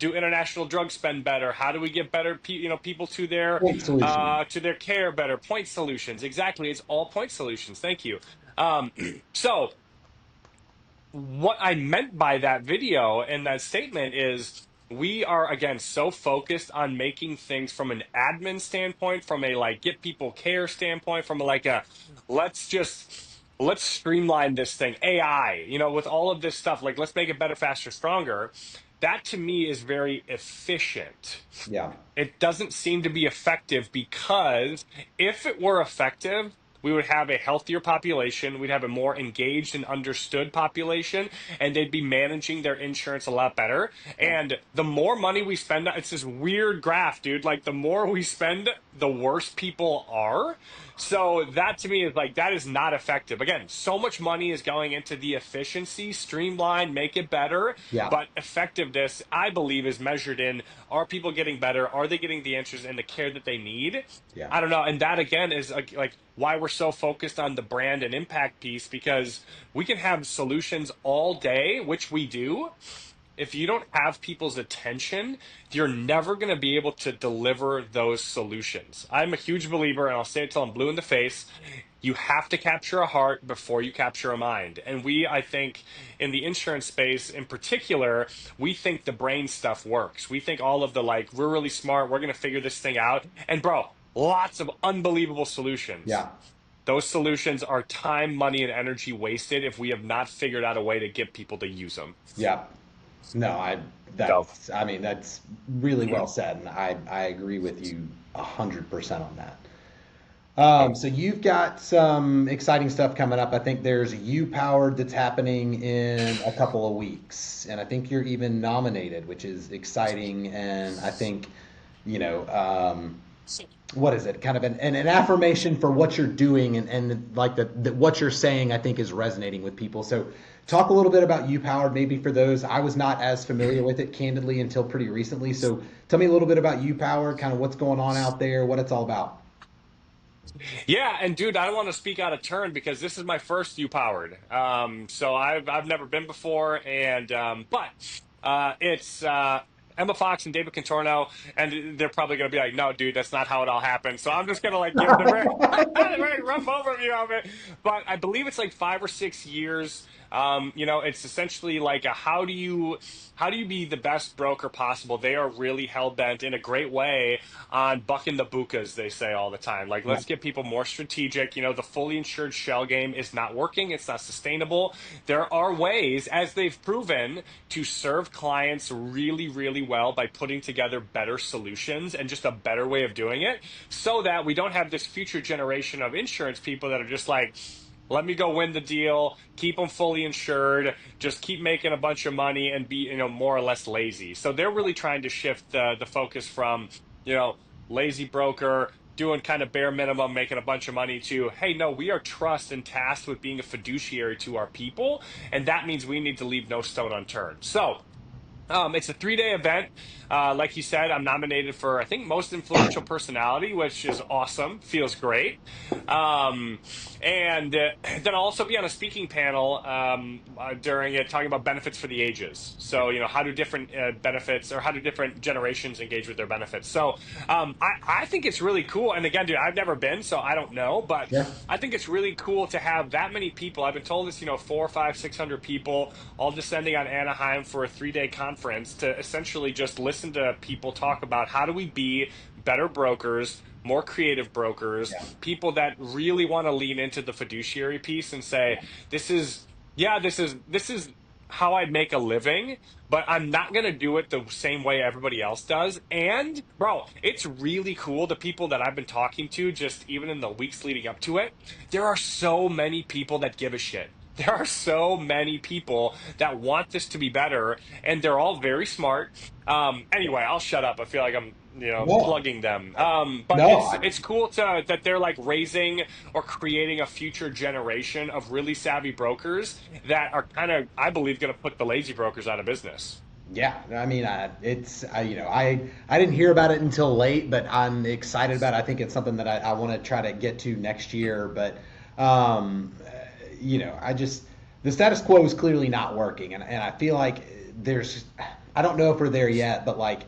do international drug spend better? How do we get better, people Point solution. to their care better? Point solutions. Exactly. It's all point solutions. Thank you. Um, so what I meant by that video and that statement is we are again so focused on making things from an admin standpoint, from a like get people care standpoint, from a, like a let's just let's streamline this thing, AI, with all of this stuff, like let's make it better, faster, stronger. That to me is very efficient. Yeah. It doesn't seem to be effective because if it were effective, we would have a healthier population, we'd have a more engaged and understood population, and they'd be managing their insurance a lot better. Yeah. And the more money we spend, it's this weird graph, dude. Like the more we spend, the worse people are. So that to me is like, that is not effective. Again, so much money is going into the efficiency, streamline, make it better. Yeah. But effectiveness, I believe, is measured in, are people getting better? Are they getting the answers and the care that they need? Yeah. I don't know. And that again is like why we're so focused on the brand and impact piece, because we can have solutions all day, which we do. If you don't have people's attention, you're never going to be able to deliver those solutions. I'm a huge believer, and I'll say it till I'm blue in the face. You have to capture a heart before you capture a mind. And I think, in the insurance space in particular, we think the brain stuff works. We think all of the like, we're really smart, we're going to figure this thing out. And bro, lots of unbelievable solutions. Yeah. Those solutions are time, money, and energy wasted if we have not figured out a way to get people to use them. Yeah. No, So, that's really well said, and I agree with you 100% on that. So you've got some exciting stuff coming up. I think there's U Powered that's happening in a couple of weeks, and I think you're even nominated, which is exciting. And I think, you know, what is it? Kind of an affirmation for what you're doing, and like that what you're saying, I think is resonating with people. So talk a little bit about U Powered, maybe for those. I was not as familiar with it, candidly, until pretty recently. So tell me a little bit about U Powered, kind of what's going on out there, what it's all about. yeah, and dude, I don't want to speak out of turn because this is my first U Powered. So I've never been before, and but it's Emma Fox and David Contorno, and they're probably going to be like, "No, dude, that's not how it all happened." So I'm just going to like give the very, the very rough overview of it. But I believe it's like 5 or 6 years. It's essentially like a how do you be the best broker possible? They are really hell bent in a great way on bucking the bukas, they say all the time. Like, Yeah. let's get people more strategic. The fully insured shell game is not working. It's not sustainable. There are ways, as they've proven, to serve clients really, really well by putting together better solutions and just a better way of doing it, so that we don't have this future generation of insurance people that are just like, let me go win the deal, keep them fully insured, just keep making a bunch of money and be, more or less lazy. So they're really trying to shift the focus from, lazy broker, doing kind of bare minimum, making a bunch of money, to, hey, no, we are trust and tasked with being a fiduciary to our people. And that means we need to leave no stone unturned. So, it's a 3-day event. Like you said, I'm nominated for, I think, most influential personality, which is awesome. Feels great. Um, and then I'll also be on a speaking panel during it, talking about benefits for the ages. So, how do different benefits, or how do different generations engage with their benefits? So, I think it's really cool. And again, dude, I've never been, so I don't know, but Yeah. I think it's really cool to have that many people. I've been told it's, 4, 5, 600 people all descending on Anaheim for a 3-day conference to essentially just listen to people talk about how do we be better brokers, more creative brokers, Yeah. people that really want to lean into the fiduciary piece and say, this is, yeah, this is how I make a living, but I'm not going to do it the same way everybody else does. And bro, it's really cool. The people that I've been talking to, just even in the weeks leading up to it, there are so many people that give a shit. There are so many people that want this to be better, and they're all very smart. Anyway, I'll shut up. I feel like I'm, No, plugging them. But no, it's cool to that they're like raising or creating a future generation of really savvy brokers that are kind of, I believe, going to put the lazy brokers out of business. yeah. I mean, I didn't hear about it until late, but I'm excited about it. I think it's something that I want to try to get to next year. But um, I just the status quo is clearly not working, and I feel like I don't know if we're there yet, but like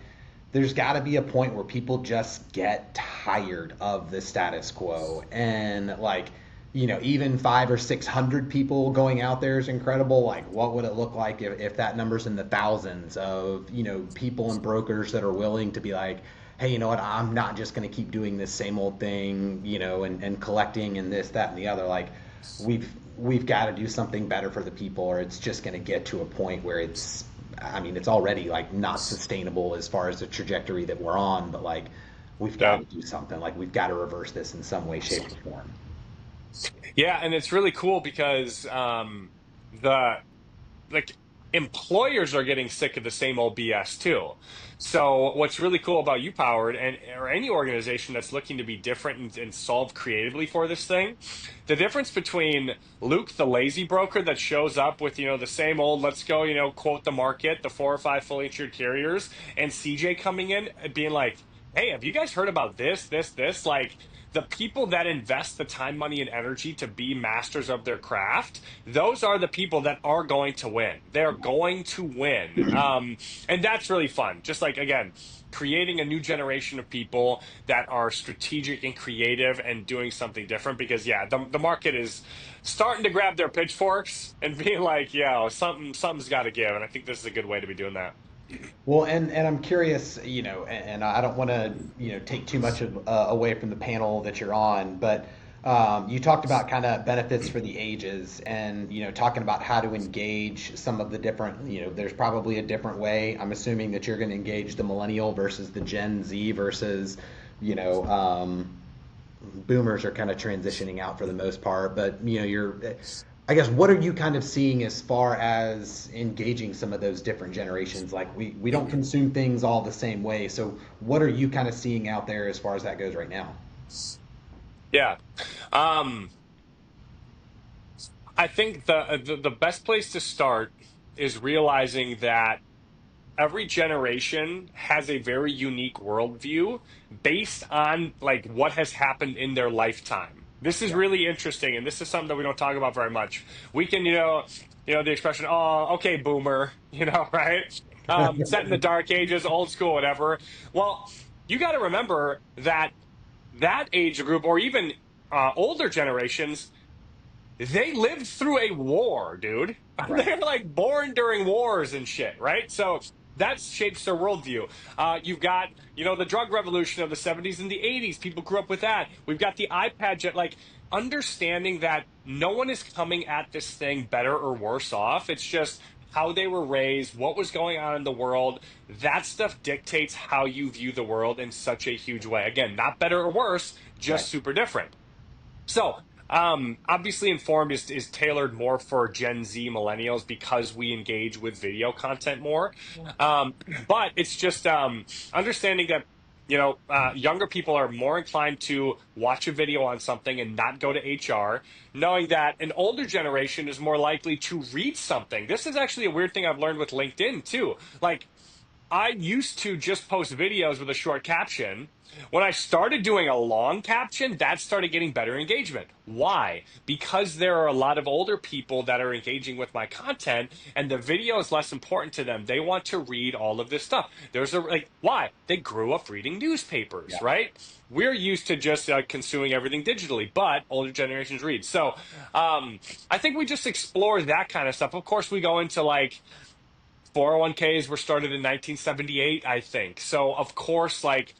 there's got to be a point where people just get tired of the status quo, and like even 5 or 600 people going out there is incredible. Like, what would it look like if that number's in the thousands of people and brokers that are willing to be like, hey, you know what, I'm not just going to keep doing this same old thing, and collecting and this, that, and the other. Like, we've got to do something better for the people, or it's just going to get to a point where it's already like not sustainable as far as the trajectory that we're on, but like we've got Yeah. to do something. Like, we've got to reverse this in some way, shape, or form. Yeah, and it's really cool because the like employers are getting sick of the same old BS too. So what's really cool about you, Powered, and or any organization that's looking to be different and solve creatively for this thing, the difference between Luke, the lazy broker that shows up with the same old, let's go, quote the market, the 4 or 5 fully insured carriers, and CJ coming in and being like, hey, have you guys heard about this? Like, the people that invest the time, money, and energy to be masters of their craft, those are the people that are going to win. They're going to win. And that's really fun. Just like, again, creating a new generation of people that are strategic and creative and doing something different. Because, yeah, the market is starting to grab their pitchforks and being like, yeah, something's got to give. And I think this is a good way to be doing that. Well, and I'm curious, and I don't want to, take too much away from the panel that you're on, but you talked about kind of benefits for the ages, and talking about how to engage some of the different, there's probably a different way. I'm assuming that you're going to engage the millennial versus the Gen Z versus, you know, boomers are kind of transitioning out for the most part, but I guess, what are you kind of seeing as far as engaging some of those different generations? Like, we don't consume things all the same way. So what are you kind of seeing out there as far as that goes right now? Yeah. Um, I think the best place to start is realizing that every generation has a very unique worldview based on like what has happened in their lifetime. This is Yeah. really interesting, and this is something that we don't talk about very much. We can, the expression, "Oh, okay, boomer," right? Set in the dark ages, old school, whatever. Well, you got to remember that that age group, or even older generations, they lived through a war, dude. Right. They're like born during wars and shit, right? So that shapes their worldview. You've got, the drug revolution of the 70s and the 80s. People grew up with that. We've got the iPad, like understanding that no one is coming at this thing better or worse off. It's just how they were raised, what was going on in the world. That stuff dictates how you view the world in such a huge way. Again, not better or worse, Right. just super different. So, obviously, Informed is tailored more for Gen Z millennials because we engage with video content more. Um, but it's just understanding that. younger people are more inclined to watch a video on something and not go to HR, knowing that an older generation is more likely to read something. This is actually a weird thing I've learned with LinkedIn too. Like, I used to just post videos with a short caption. When I started doing a long caption, that started getting better engagement. Why? Because there are a lot of older people that are engaging with my content and the video is less important to them. They want to read all of this stuff. Why? They grew up reading newspapers, Yeah. right? We're used to just consuming everything digitally, but older generations read. So I think we just explore that kind of stuff. Of course, we go into like 401ks were started in 1978, I think. So of course, like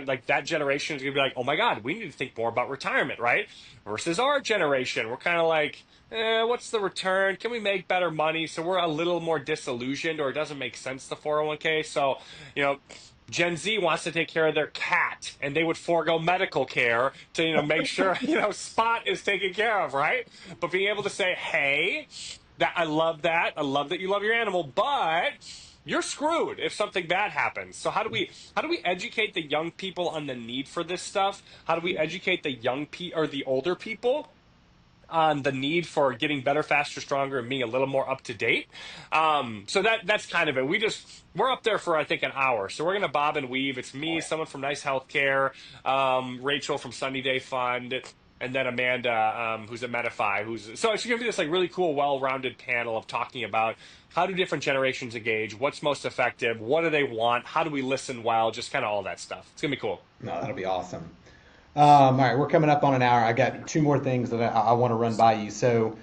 like that generation is gonna be like, oh my God, we need to think more about retirement, right? Versus our generation, we're kind of like, what's the return? Can we make better money? So we're a little more disillusioned, or it doesn't make sense the 401k. So, you know, Gen Z wants to take care of their cat, and they would forego medical care to, make sure, Spot is taken care of, right? But being able to say, hey, that I love that. I love that you love your animal, but you're screwed if something bad happens. So how do we educate the young people on the need for this stuff? How do we educate the or the older people on the need for getting better, faster, stronger, and being a little more up to date? So that's kind of it. We're up there for I think an hour. So we're gonna bob and weave. It's me, someone from Nice Healthcare, Rachel from Sunny Day Fund, and then Amanda, who's at Medify, so it's going to be this like really cool, well-rounded panel of talking about how do different generations engage, what's most effective, what do they want, how do we listen well, just kind of all that stuff. It's going to be cool. No, that'll be awesome. All right, we're coming up on an hour. I got two more things that I want to run by you. So,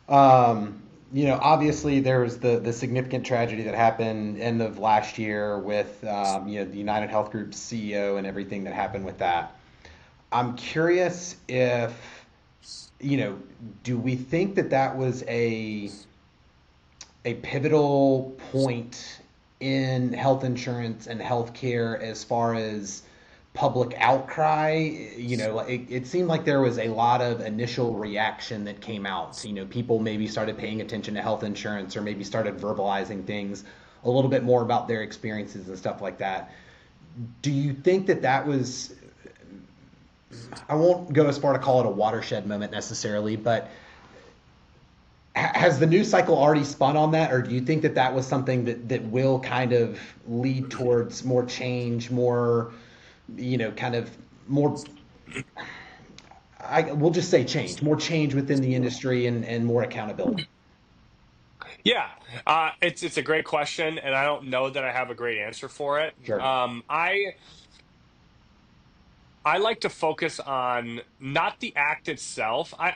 obviously there was the significant tragedy that happened end of last year with, the United Health Group's CEO and everything that happened with that. I'm curious if, do we think that was a pivotal point in health insurance and healthcare as far as public outcry? It seemed like there was a lot of initial reaction that came out. People maybe started paying attention to health insurance or maybe started verbalizing things a little bit more about their experiences and stuff like that. Do you think that was, I won't go as far to call it a watershed moment necessarily, but has the news cycle already spun on that, or do you think that was something that will kind of lead towards more change, more, kind of more, we'll just say change, more change within the industry and more accountability? Yeah, it's a great question, and I don't know that I have a great answer for it. Sure. I like to focus on not the act itself. I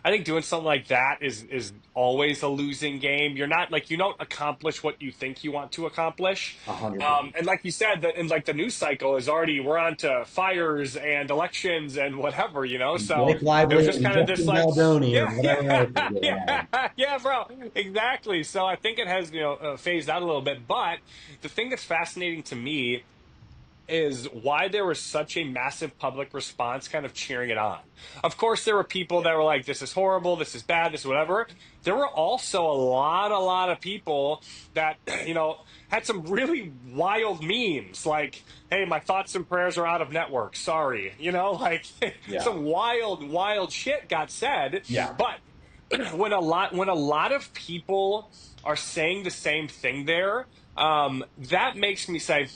think doing something like that is always a losing game. You're not like, you don't accomplish what you think you want to accomplish. 100%. And like you said, that in like the news cycle is already, we're on to fires and elections and whatever, so Blake Lively it was just and kind of this Justin like, Baldoni or yeah, whatever else is going yeah, on. yeah, bro, exactly. So I think it has, phased out a little bit, but the thing that's fascinating to me is why there was such a massive public response kind of cheering it on. Of course, there were people that were like, this is horrible, this is bad, this is whatever. There were also a lot of people that, had some really wild memes like, hey, my thoughts and prayers are out of network, sorry. Yeah. Some wild shit got said. Yeah. But when a lot of people are saying the same thing there, that makes me say,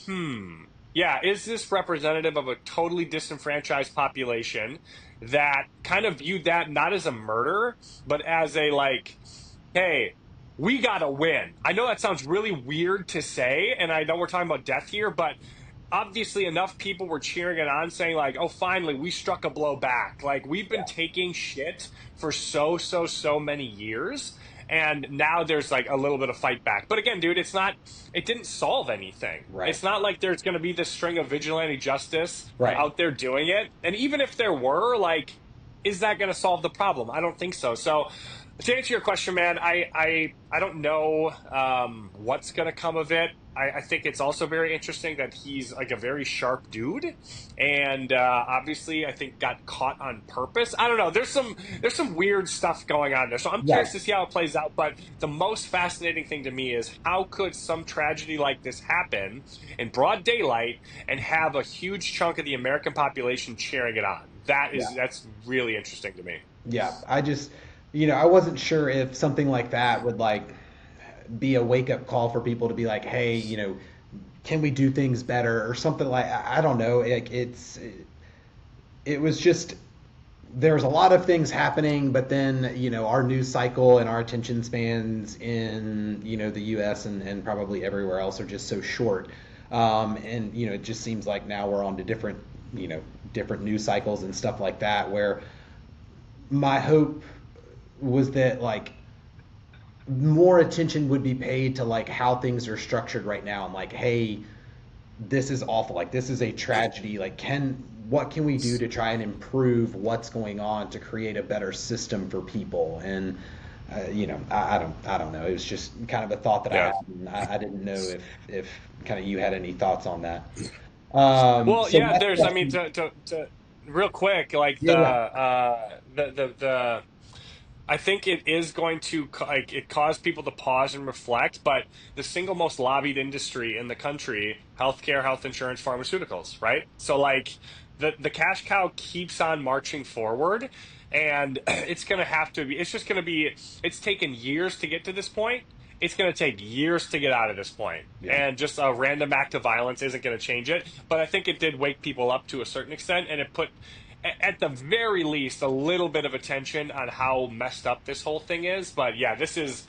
yeah, is this representative of a totally disenfranchised population that kind of viewed that not as a murder, but as a like, hey, we gotta win? I know that sounds really weird to say, and I know we're talking about death here, but obviously enough people were cheering it on, saying like, oh, finally, we struck a blow back. Like, we've been taking shit for so many years. And now there's like a little bit of fight back. But again, dude, it didn't solve anything. Right. It's not like there's going to be this string of vigilante justice Right. out there doing it. And even if there were, like, is that going to solve the problem? I don't think so. So To answer your question, man, I don't know what's going to come of it. I think it's also very interesting that he's like a very sharp dude, and obviously, I think got caught on purpose. I don't know. There's some weird stuff going on there, so I'm Right. curious to see how it plays out. But the most fascinating thing to me is how could some tragedy like this happen in broad daylight and have a huge chunk of the American population cheering it on? Yeah. That's really interesting to me. Yeah. I just, I wasn't sure if something like that would like be a wake up call for people to be like, hey, can we do things better or something like I don't know. Like it was just there's a lot of things happening, but then our news cycle and our attention spans in the U.S. and probably everywhere else are just so short, and it just seems like now we're on to different news cycles and stuff like that. Where my hope was that like more attention would be paid to like how things are structured right now and like, hey, this is awful, like this is a tragedy, like what can we do to try and improve what's going on to create a better system for people. And I don't know, it was just kind of a thought that I Yeah. had, and I didn't know if kind of you had any thoughts on that. Well, So yeah, next I mean, question. to real quick, like Yeah, yeah. I think it is going to like it cause people to pause and reflect, but the single most lobbied industry in the country, healthcare, health insurance, pharmaceuticals, right? So like the cash cow keeps on marching forward, and it's going to have to be, it's just going to be, it's taken years to get to this point. It's going to take years to get out of this point. Yeah. And just a random act of violence isn't going to change it. But I think it did wake people up to a certain extent, and it put, at the very least, a little bit of attention on how messed up this whole thing is. But yeah, this is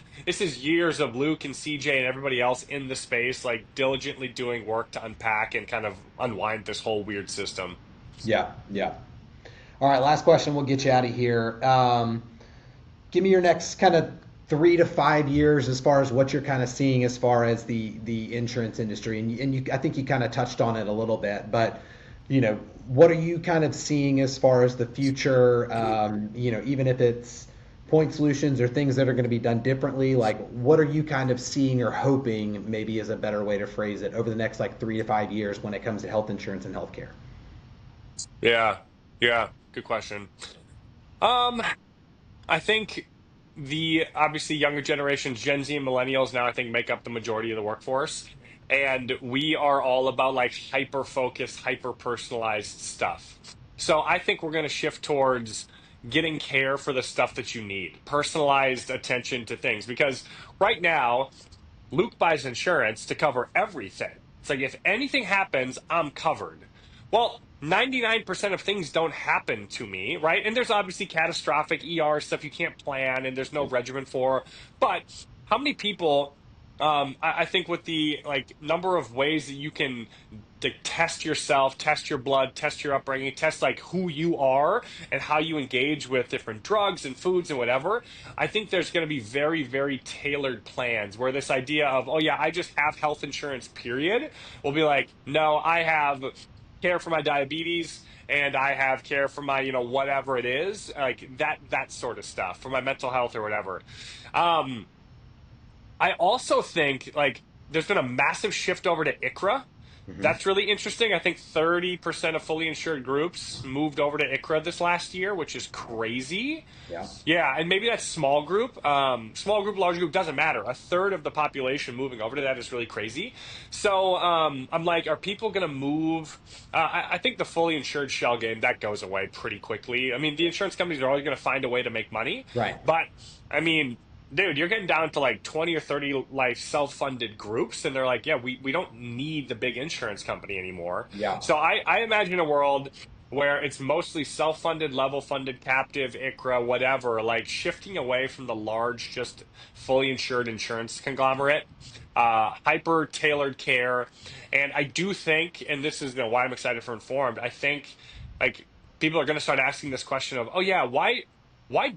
years of Luke and CJ and everybody else in the space, like diligently doing work to unpack and kind of unwind this whole weird system. Yeah, yeah. All right, last question. We'll get you out of here. Give me your next kind of 3 to 5 years as far as what you're kind of seeing as far as the insurance industry, and I think you kind of touched on it a little bit, but what are you kind of seeing as far as the future? Even if it's point solutions or things that are going to be done differently, like what are you kind of seeing or hoping maybe is a better way to phrase it over the next like 3 to 5 years when it comes to health insurance and healthcare? Yeah, yeah, good question. Um, I think the obviously younger generations, Gen Z and millennials now, I think make up the majority of the workforce. And we are all about like hyper focused, hyper personalized stuff. So I think we're going to shift towards getting care for the stuff that you need, personalized attention to things. Because right now, Luke buys insurance to cover everything. It's like if anything happens, I'm covered. Well, 99% of things don't happen to me, right? And there's obviously catastrophic ER stuff you can't plan and there's no regimen for. But how many people, I think with the like number of ways that you can test yourself, test your blood, test your upbringing, test like who you are and how you engage with different drugs and foods and whatever. I think there's going to be very, very tailored plans where this idea of, oh yeah, I just have health insurance, period, will be like, no, I have care for my diabetes and I have care for my, whatever it is, like that sort of stuff for my mental health or whatever. Um, I also think like there's been a massive shift over to ICRA. Hmm. That's really interesting. I think 30% of fully insured groups moved over to ICRA this last year, which is crazy. Yeah. Yeah, and maybe that's small group, large group doesn't matter. A third of the population moving over to that is really crazy. So I'm like, are people going to move? I think the fully insured shell game that goes away pretty quickly. I mean, the insurance companies are always going to find a way to make money, Right. but I mean, dude, you're getting down to like 20 or 30 like self-funded groups, and they're like, yeah, we don't need the big insurance company anymore. Yeah. So I imagine a world where it's mostly self-funded, level-funded, captive, ICRA, whatever, like shifting away from the large, just fully insured insurance conglomerate, hyper tailored care. And I do think, and this is why I'm excited for Informed, I think like people are going to start asking this question of, oh yeah, why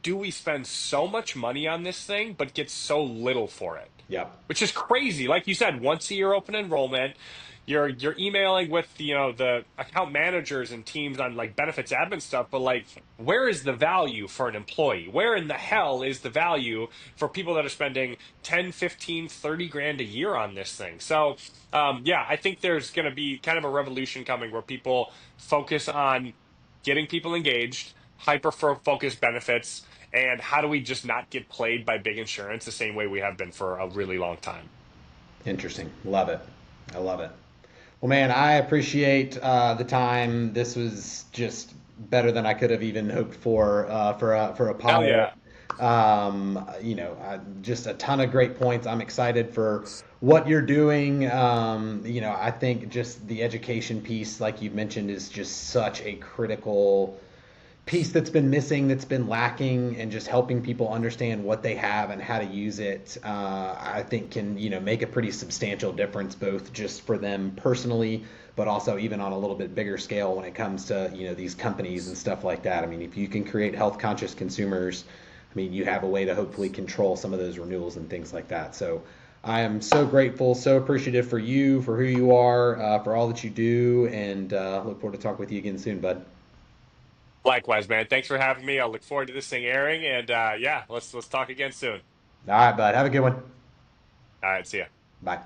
do we spend so much money on this thing but get so little for it? Yep. Which is crazy. Like you said, once a year open enrollment. you're emailing with the account managers and teams on like benefits admin stuff, but like where is the value for an employee? Where in the hell is the value for people that are spending 10, 15, 30 grand a year on this thing? So yeah, I think there's going to be kind of a revolution coming where people focus on getting people engaged, hyper focused benefits, and how do we just not get played by big insurance the same way we have been for a really long time. Interesting. Love it. I love it. Well, man, I appreciate the time. This was just better than I could have even hoped for a Hell pilot. yeah. Just a ton of great points. I'm excited for what you're doing. I think just the education piece, like you mentioned, is just such a critical piece that's been missing, that's been lacking, and just helping people understand what they have and how to use it, I think can make a pretty substantial difference, both just for them personally, but also even on a little bit bigger scale when it comes to these companies and stuff like that. I mean, if you can create health conscious consumers, I mean, you have a way to hopefully control some of those renewals and things like that. So I am so grateful, so appreciative for you, for who you are, for all that you do, and look forward to talking with you again soon, bud. Likewise, man. Thanks for having me. I'll look forward to this thing airing, and yeah, let's talk again soon. All right, bud. Have a good one. All right, see ya. Bye.